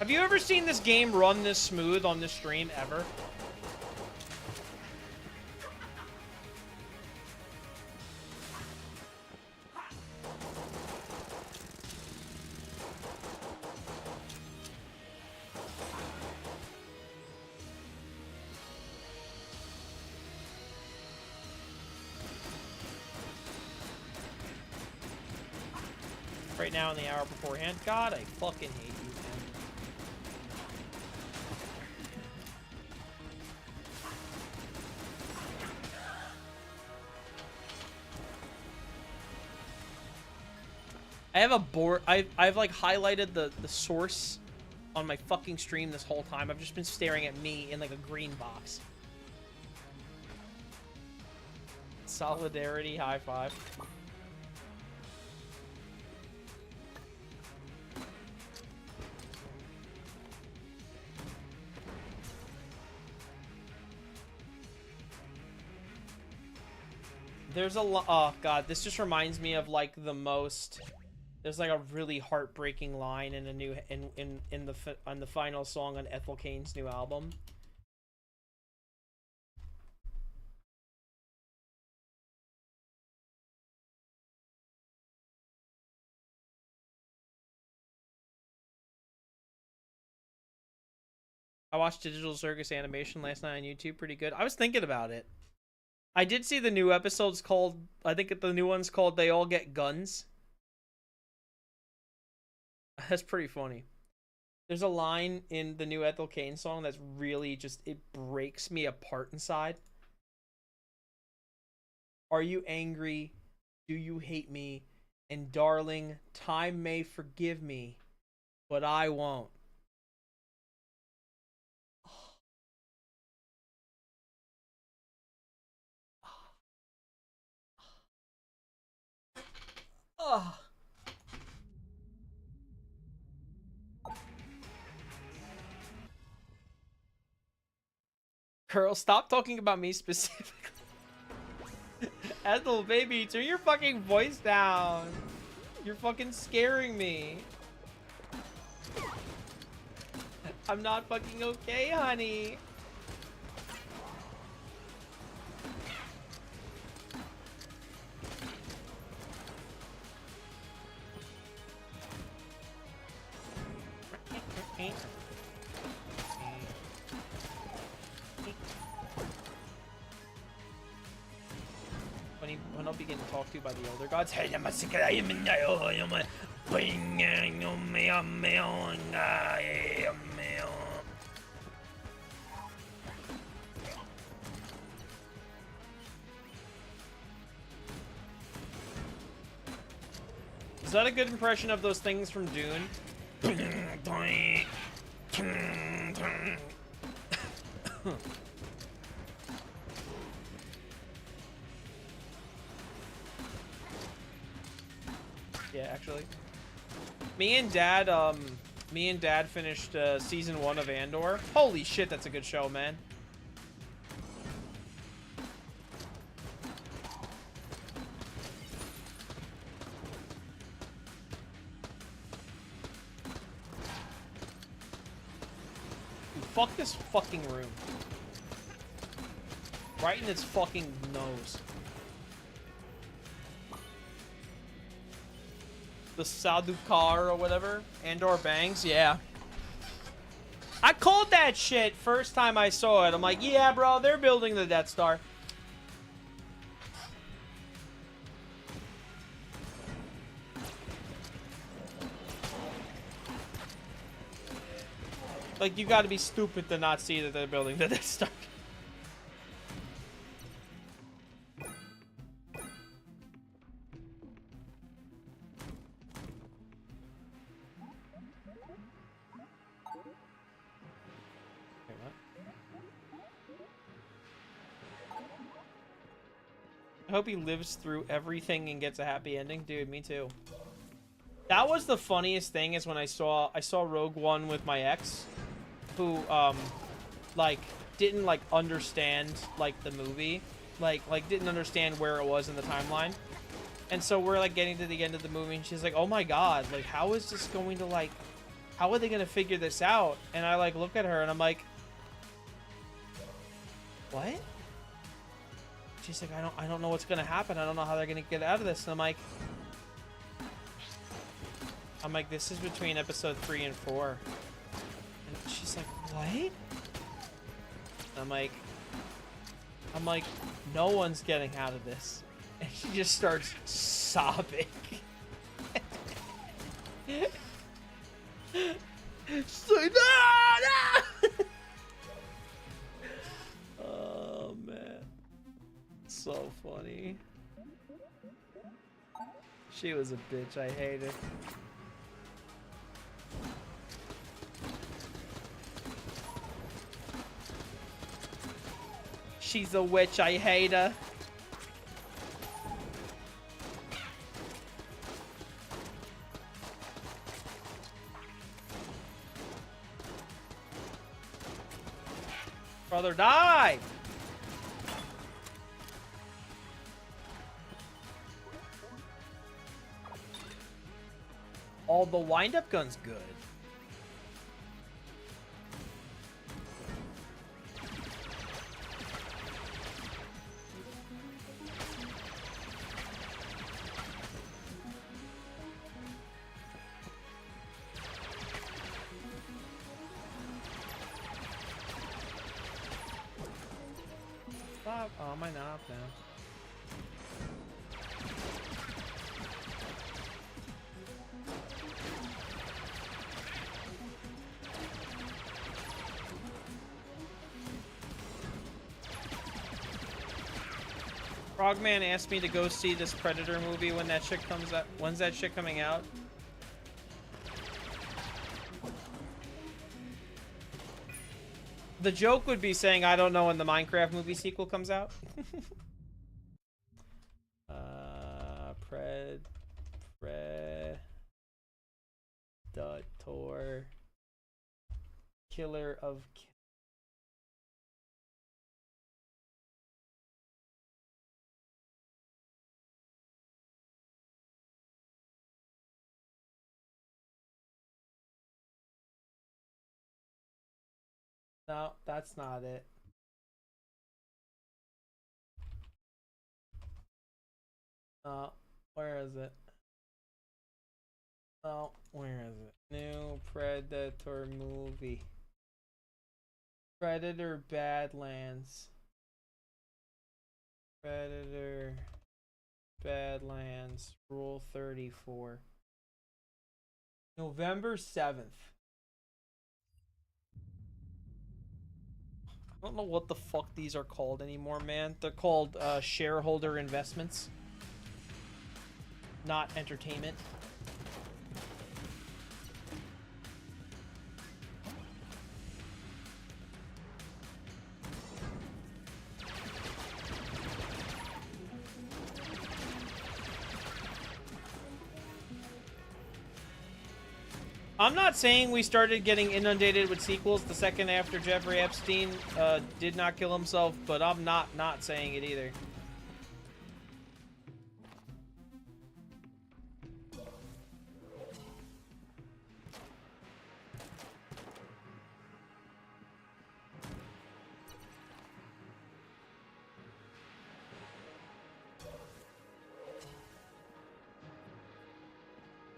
Have you ever seen this game run this smooth on this stream ever? Right now in the hour beforehand. God, I fucking hate you, man. I have a board. I've like highlighted the source on my fucking stream this whole time. I've just been staring at me in like a green box. Solidarity, high five. There's a lot. Oh god, this just reminds me of like the most. There's like a really heartbreaking line in a new on the final song on Ethel Cain's new album. I watched Digital Circus Animation last night on YouTube. Pretty good. I was thinking about it. I did see the new episodes called, I think the new one's called They All Get Guns. That's pretty funny. There's a line in the new Ethel Cain song that's really just, it breaks me apart inside. Are you angry? Do you hate me? And darling, time may forgive me, but I won't. Oh. Girl, stop talking about me specifically. Ethel, baby, turn your fucking voice down. You're fucking scaring me. I'm not fucking okay, honey. When I'll be getting talked to by the elder gods. Is that a good impression of those things from Dune? Yeah, actually. Me and Dad Me and Dad finished season 1 of Andor. Holy shit, that's a good show, man. Dude, fuck this fucking room. Right in its fucking nose. The Sadukar or whatever. Andor bangs, yeah. I called that shit first time I saw it. I'm like, yeah, bro, they're building the Death Star. Like, you gotta be stupid to not see that they're building the Death Star. I hope he lives through everything and gets a happy ending. Dude, me too. That was the funniest thing is when I saw Rogue One with my ex, who, like, didn't, like, understand, like, the movie. Like, didn't understand where it was in the timeline. And so we're, like, getting to the end of the movie, and she's like, oh my god, like, how is this going to, like, how are they going to figure this out? And I, like, look at her, and I'm like, what? She's like, I don't know what's gonna happen. I don't know how they're gonna get out of this. And I'm like, this is between episode 3 and 4. And she's like, what? And I'm like, no one's getting out of this. And she just starts sobbing. She's like, no, no! Oh, man. So funny. She was a bitch. I hate it. She's a witch. I hate her. Brother, die! Oh, the wind-up gun's good. Stop. Oh, my knob now. Frogman asked me to go see this Predator movie when that shit comes out. When's that shit coming out? The joke would be saying, I don't know when the Minecraft movie sequel comes out. Predator. Killer of... No, that's not it. Where is it? Oh, where is it? New Predator movie. Predator Badlands. Predator Badlands. Rule 34. November 7th. I don't know what the fuck these are called anymore, man. They're called shareholder investments, not entertainment. I'm not saying we started getting inundated with sequels the second after Jeffrey Epstein did not kill himself, but I'm not saying it either.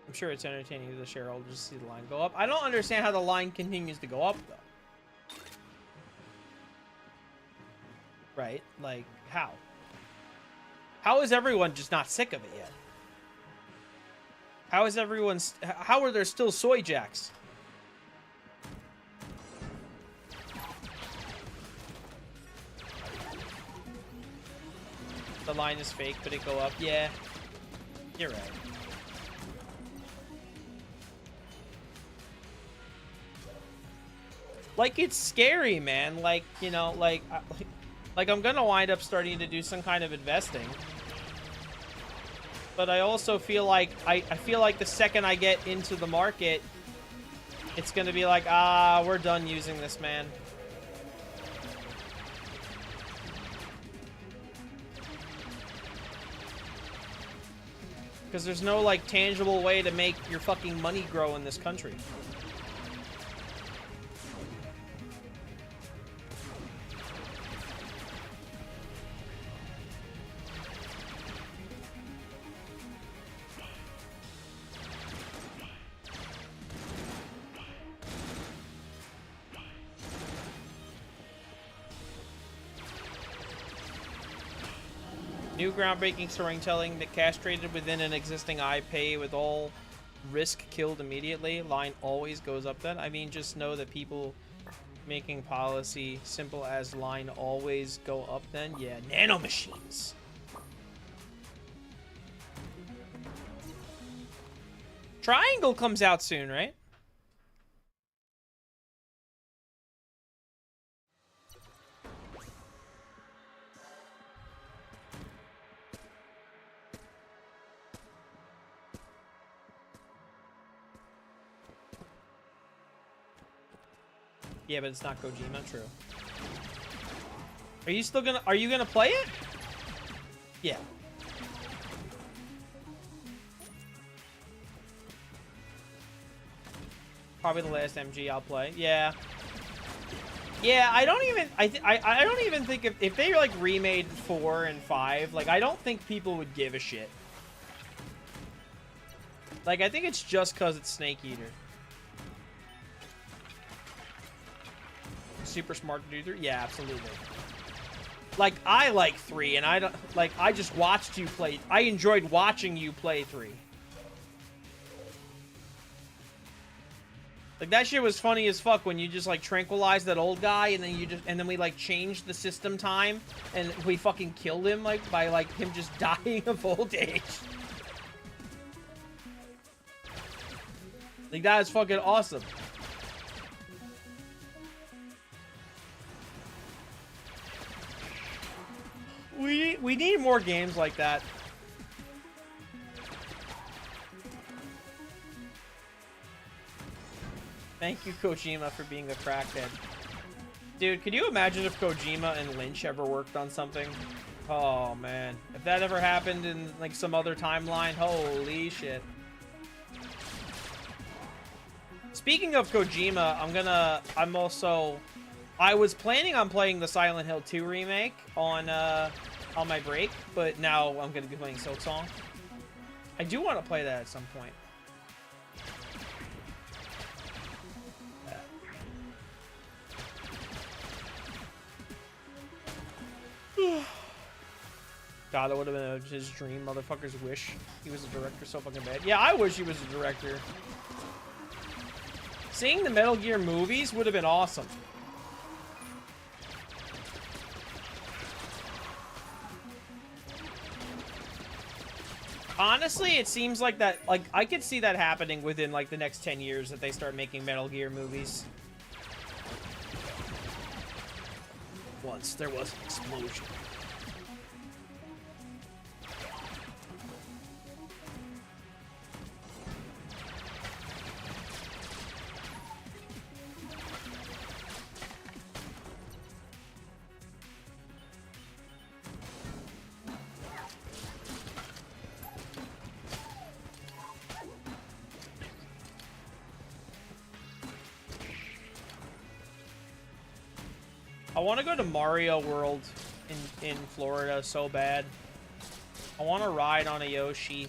I'm sure it's entertaining to the shareholders to see the line go up. I don't understand how the line continues to go up, though. Right? Like, how? How is everyone just not sick of it yet? How is everyone... How are there still soy jacks? The line is fake, but it go up. Yeah. You're right. Like, it's scary, man. Like, you know, like I'm gonna wind up starting to do some kind of investing. But I also feel like, I feel like the second I get into the market, it's gonna be like, ah, we're done using this, man. Because there's no, like, tangible way to make your fucking money grow in this country. New groundbreaking storytelling that castrated within an existing IP with all risk killed immediately. Line always goes up then. I mean, just know that people making policy simple as line always go up then. Yeah, nanomachines. Triangle comes out soon, right? Yeah, but it's not Kojima, true. Are you still gonna, are you gonna play it? Yeah. Probably the last MG I'll play. Yeah. Yeah, I don't even, I don't even think if they like remade 4 and 5, like I don't think people would give a shit. Like I think it's just because it's Snake Eater. Super smart to do 3? Yeah, absolutely. Like, I like 3, and I don't... Like, I just watched you play... I enjoyed watching you play 3. Like, that shit was funny as fuck when you just, like, tranquilized that old guy, and then you just... And then we, like, changed the system time, and we fucking killed him, like, by, like, him just dying of old age. Like, that is fucking awesome. We need more games like that. Thank you, Kojima, for being a crackhead. Dude, could you imagine if Kojima and Lynch ever worked on something? Oh, man. If that ever happened in, like, some other timeline, holy shit. Speaking of Kojima, I was planning on playing the Silent Hill 2 remake on my break, but now I'm going to be playing Silksong. I do want to play that at some point. God, that would have been his dream, motherfucker's wish. He was a director so fucking bad. Yeah, I wish he was a director. Seeing the Metal Gear movies would have been awesome. Honestly, it seems like that, like, I could see that happening within, like, the next 10 years that they start making Metal Gear movies. Once there was an explosion. want to go to Mario World in Florida so bad. I want to ride on a Yoshi.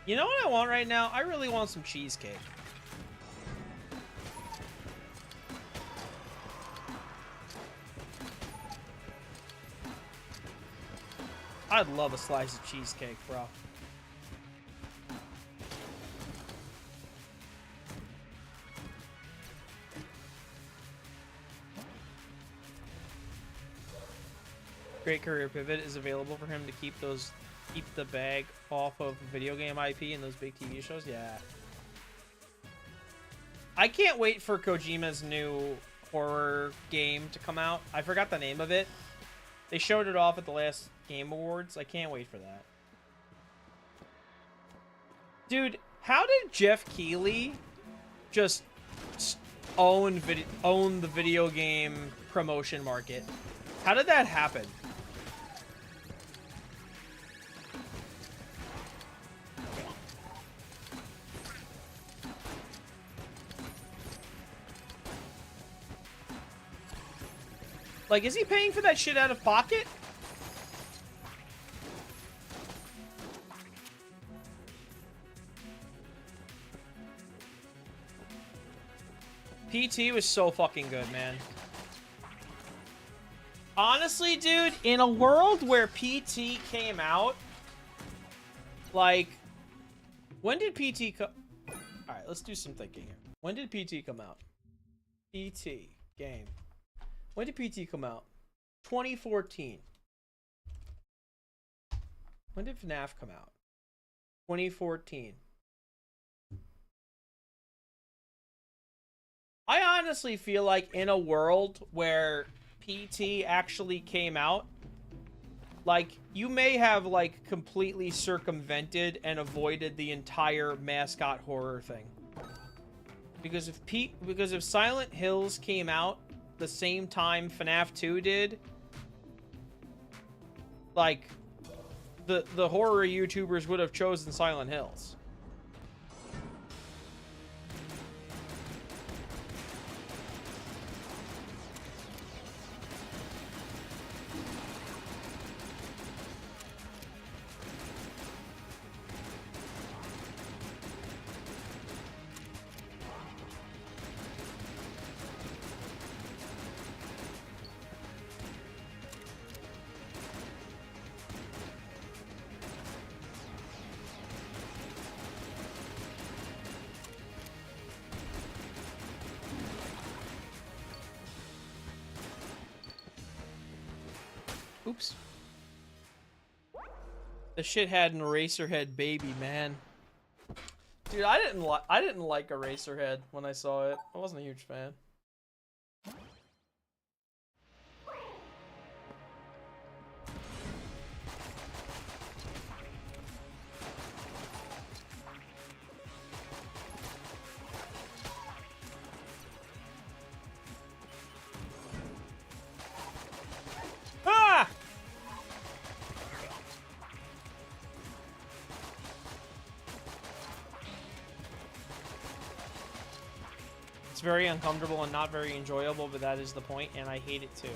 You know what I want right now? I really want some cheesecake. I'd love a slice of cheesecake, bro. Great career pivot is available for him to keep the bag off of video game IP and those big TV shows. Yeah. I can't wait for Kojima's new horror game to come out. I forgot the name of it. They showed it off at the last Game Awards. I can't wait for that. Dude, how did Jeff Keighley just own the video game promotion market? How did that happen? Like, is he paying for that shit out of pocket? PT was so fucking good, man. Honestly, dude, in a world where PT came out, like, when did PT come? All right, let's do some thinking here. When did PT come out? PT game. When did PT come out? 2014. When did FNAF come out? 2014. I honestly feel like in a world where PT actually came out, like, you may have, like, completely circumvented and avoided the entire mascot horror thing. Because if Silent Hills came out the same time FNAF 2 did, like, the horror YouTubers would have chosen Silent Hills. Oops. The shit had an Eraserhead baby, man. Dude, I didn't like Eraserhead when I saw it. I wasn't a huge fan. Ah! It's very uncomfortable and not very enjoyable, but that is the point, and I hate it too.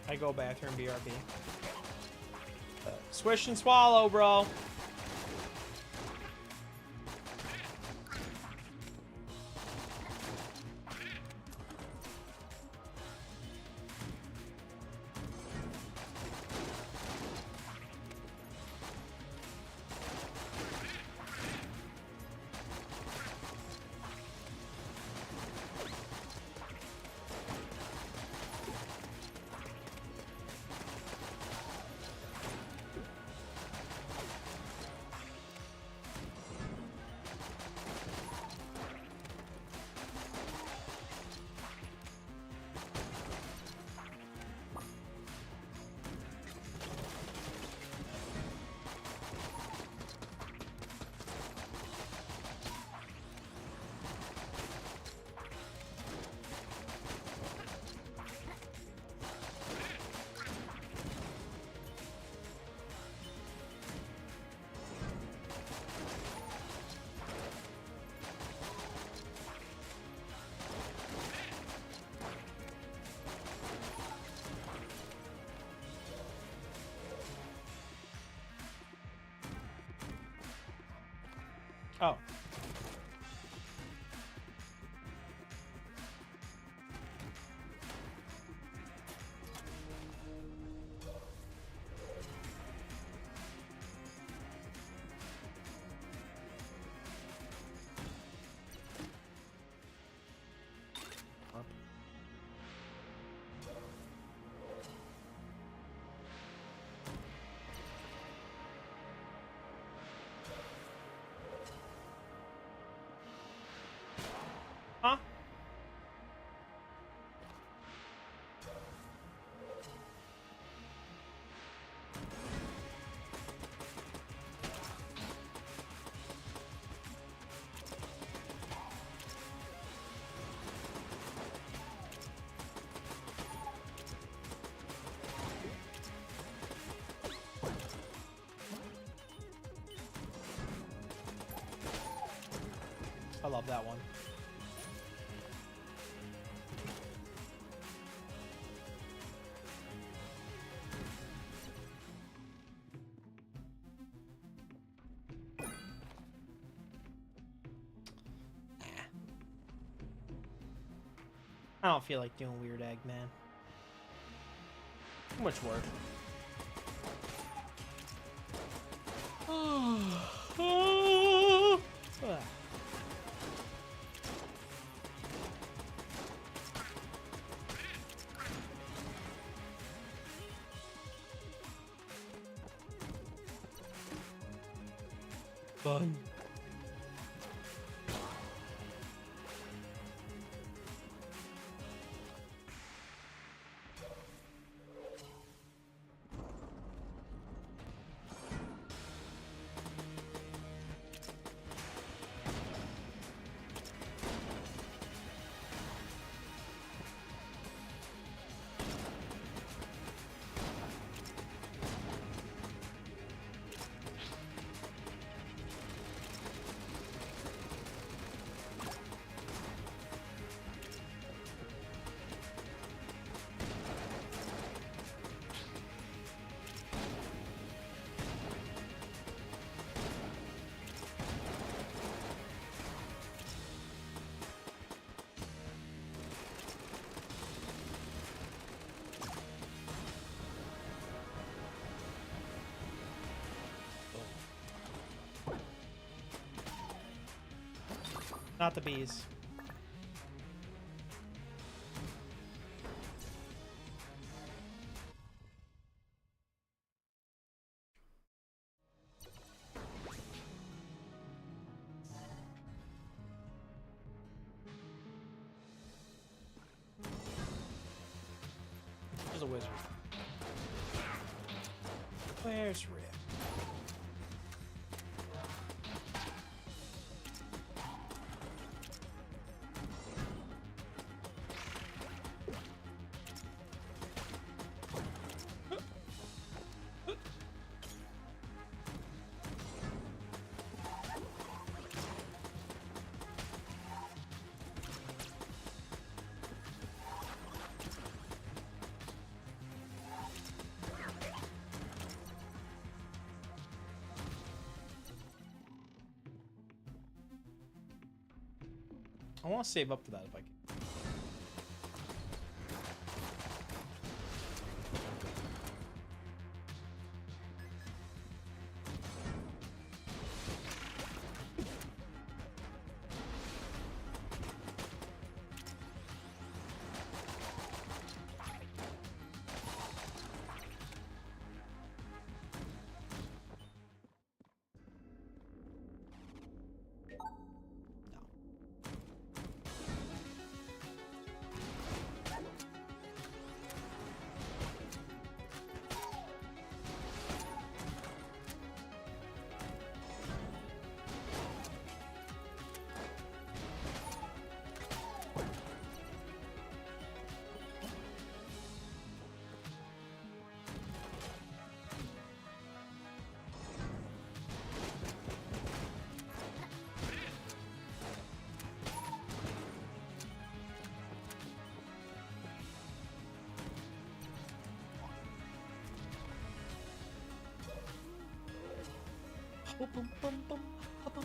I go bathroom BRB. Swish and swallow, bro. Oh. Huh? I love that one. I don't feel like doing Weird Egg, man. Too much work. Fun. Not the bees. There's a wizard. Where's Rick? I want to save up for that if I can. Boom, boom, boom, boom, boom, boom.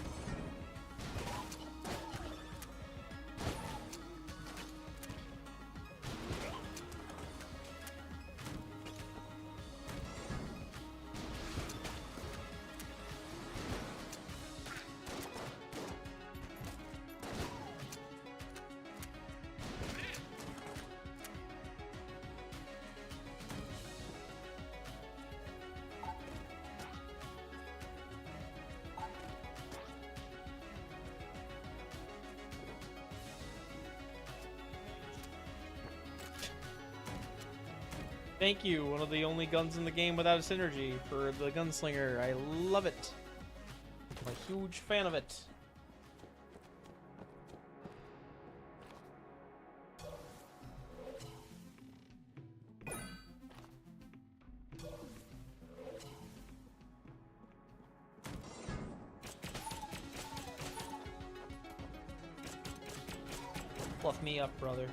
Thank you, one of the only guns in the game without a synergy for the Gunslinger. I love it. I'm a huge fan of it. Fluff me up, brother.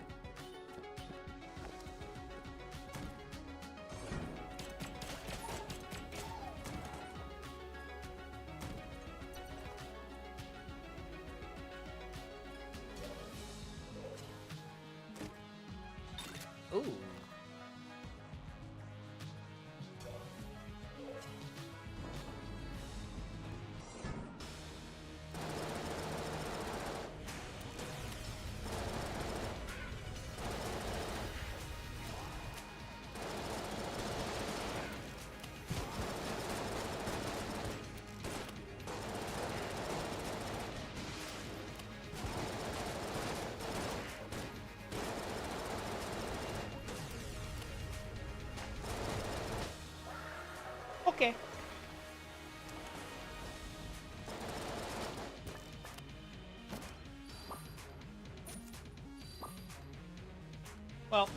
Ooh. Okay. Well,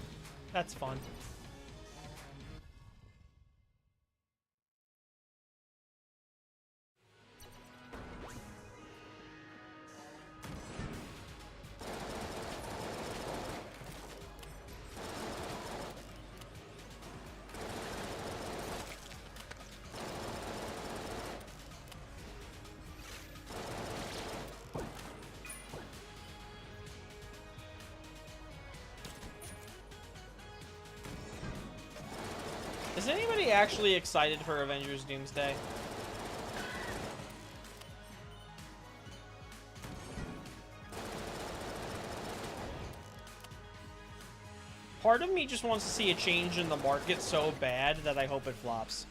that's fun. Is anybody actually excited for Avengers Doomsday? Part of me just wants to see a change in the market so bad that I hope it flops.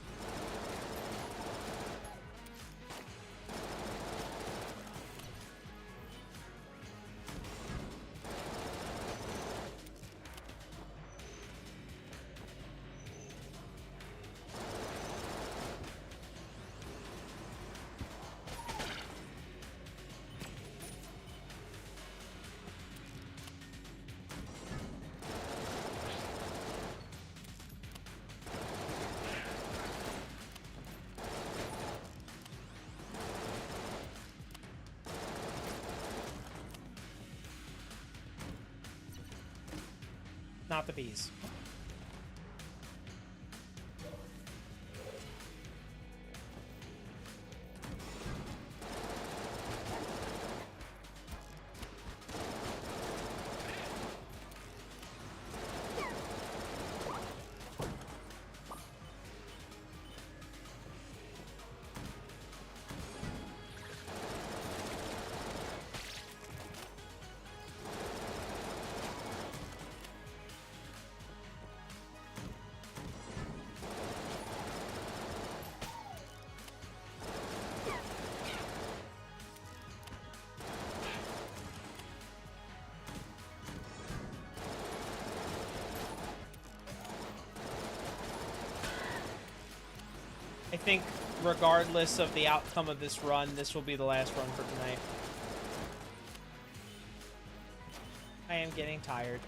Not the bees. I think regardless of the outcome of this run, this will be the last run for tonight. I am getting tired.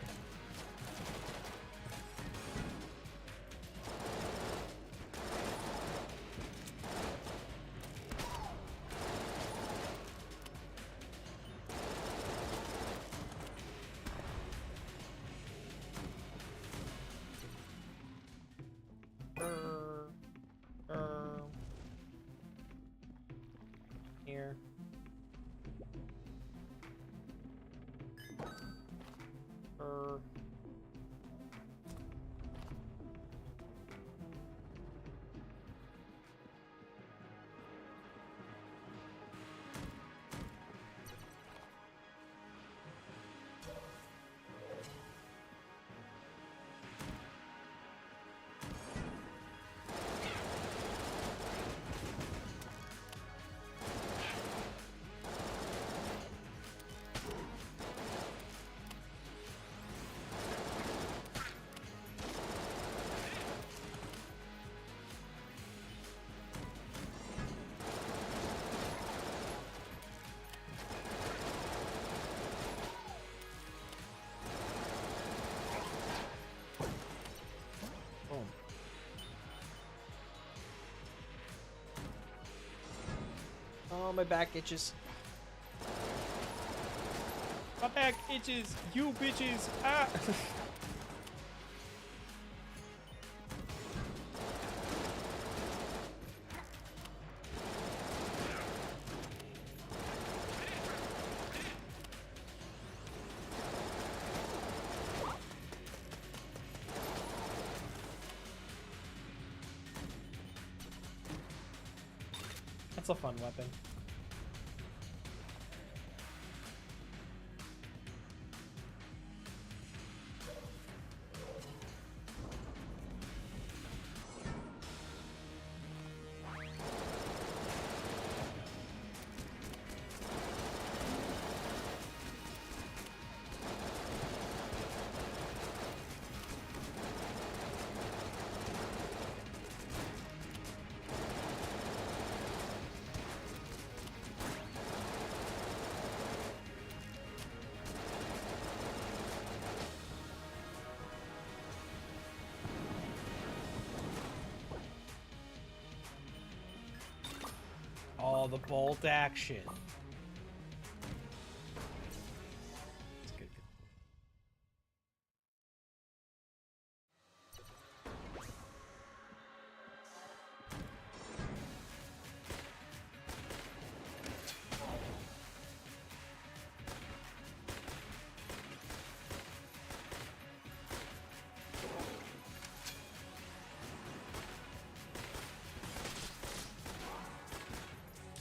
Here. my back itches. My back itches. You bitches. Ah. That's a fun weapon. Oh, the bolt action. It's good.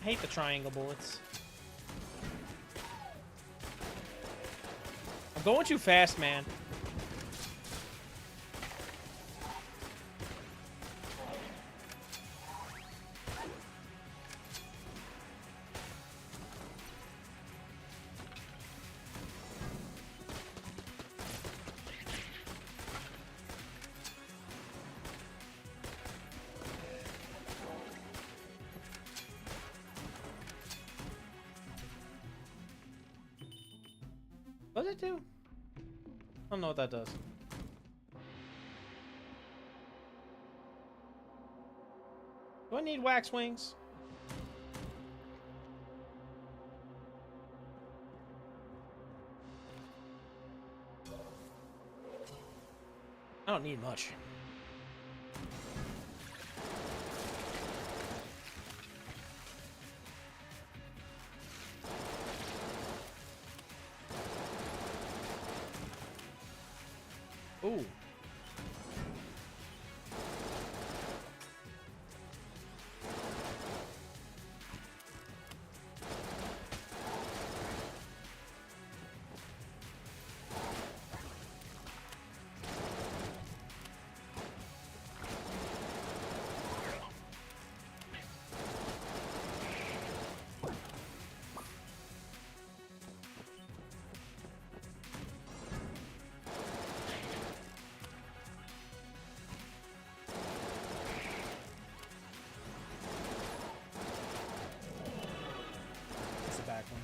I hate the triangle bullets. I'm going too fast, man. What does it do? I don't know what that does. Do I need wax wings? I don't need much. Ooh. It's the back one.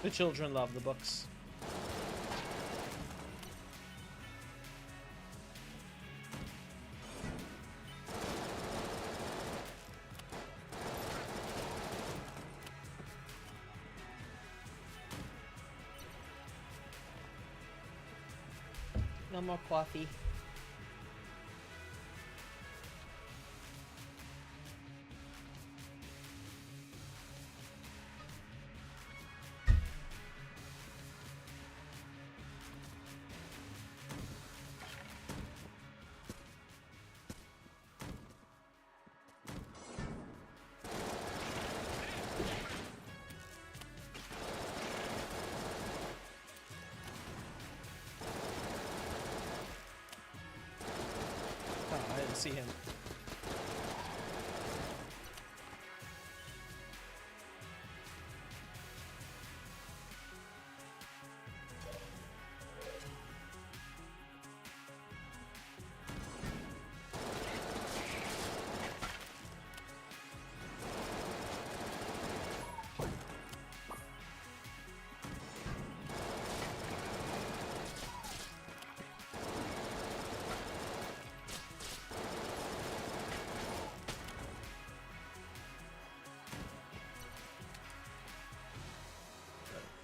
The children love the books. No more coffee. see him.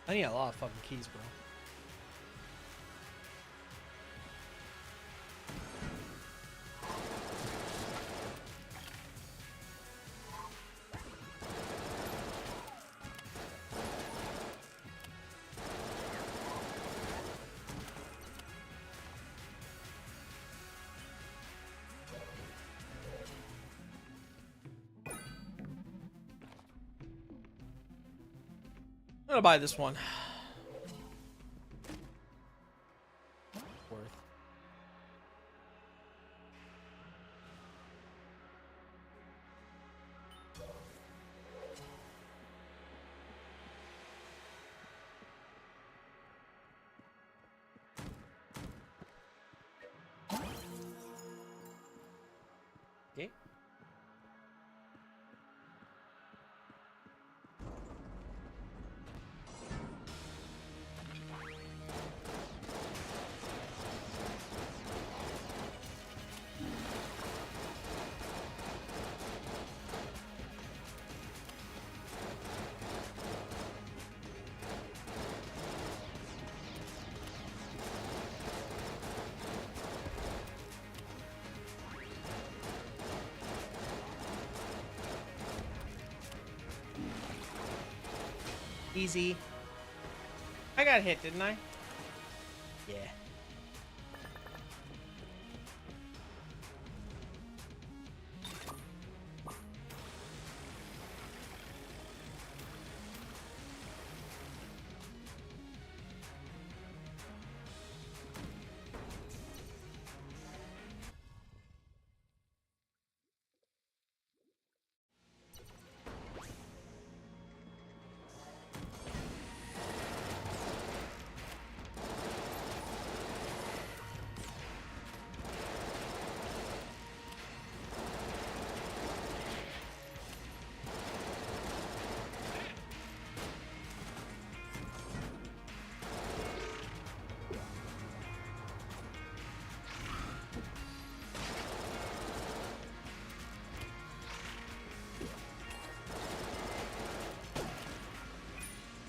I need a lot of fucking keys, bro. I'm gonna buy this one. Worth. Okay. Easy. I got hit, didn't I? Yeah.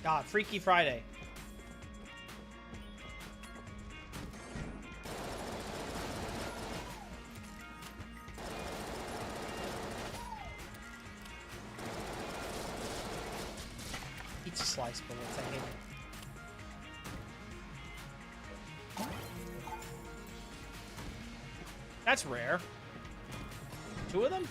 God, Freaky Friday. Pizza slice bullets, I hate it. That's rare. 2 of them?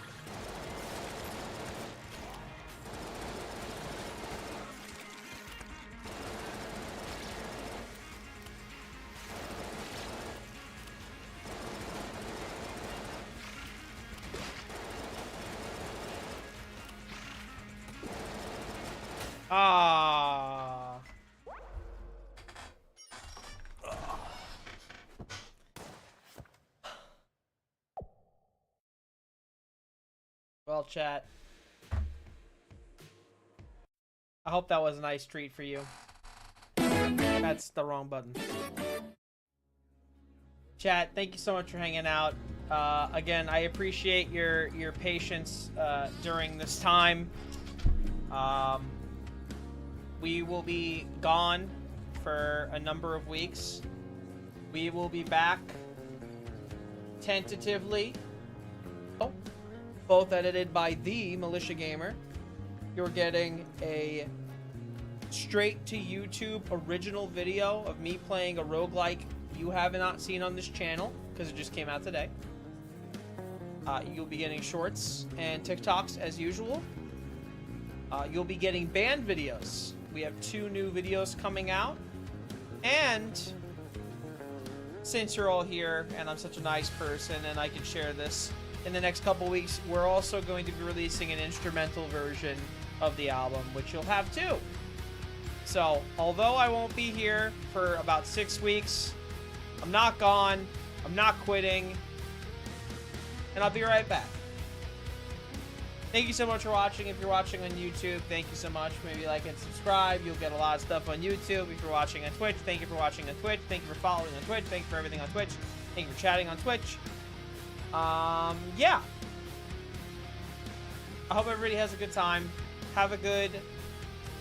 Ah. Well, chat. I hope that was a nice treat for you. That's the wrong button. Chat, thank you so much for hanging out. Again, I appreciate your patience during this time. We will be gone for a number of weeks. We will be back tentatively. Oh, both edited by the Militia Gamer. You're getting a straight to YouTube original video of me playing a roguelike you have not seen on this channel because it just came out today. You'll be getting shorts and TikToks as usual. You'll be getting band videos. We have 2 new videos coming out. And since you're all here and I'm such a nice person and I can share this, in the next couple weeks, we're also going to be releasing an instrumental version of the album, which you'll have too. So, although I won't be here for about 6 weeks, I'm not gone, I'm not quitting, and I'll be right back. Thank you so much for watching. If you're watching on YouTube, thank you so much. Maybe like and subscribe. You'll get a lot of stuff on YouTube. If you're watching on Twitch, thank you for watching on Twitch. Thank you for following on Twitch. Thank you for everything on Twitch. Thank you for chatting on Twitch. Yeah. I hope everybody has a good time. Have a good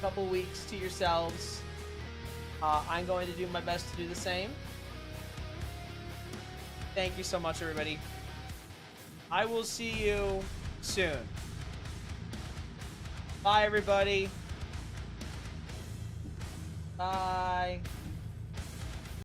couple weeks to yourselves. I'm going to do my best to do the same. Thank you so much, everybody. I will see you soon. Bye, everybody. Bye.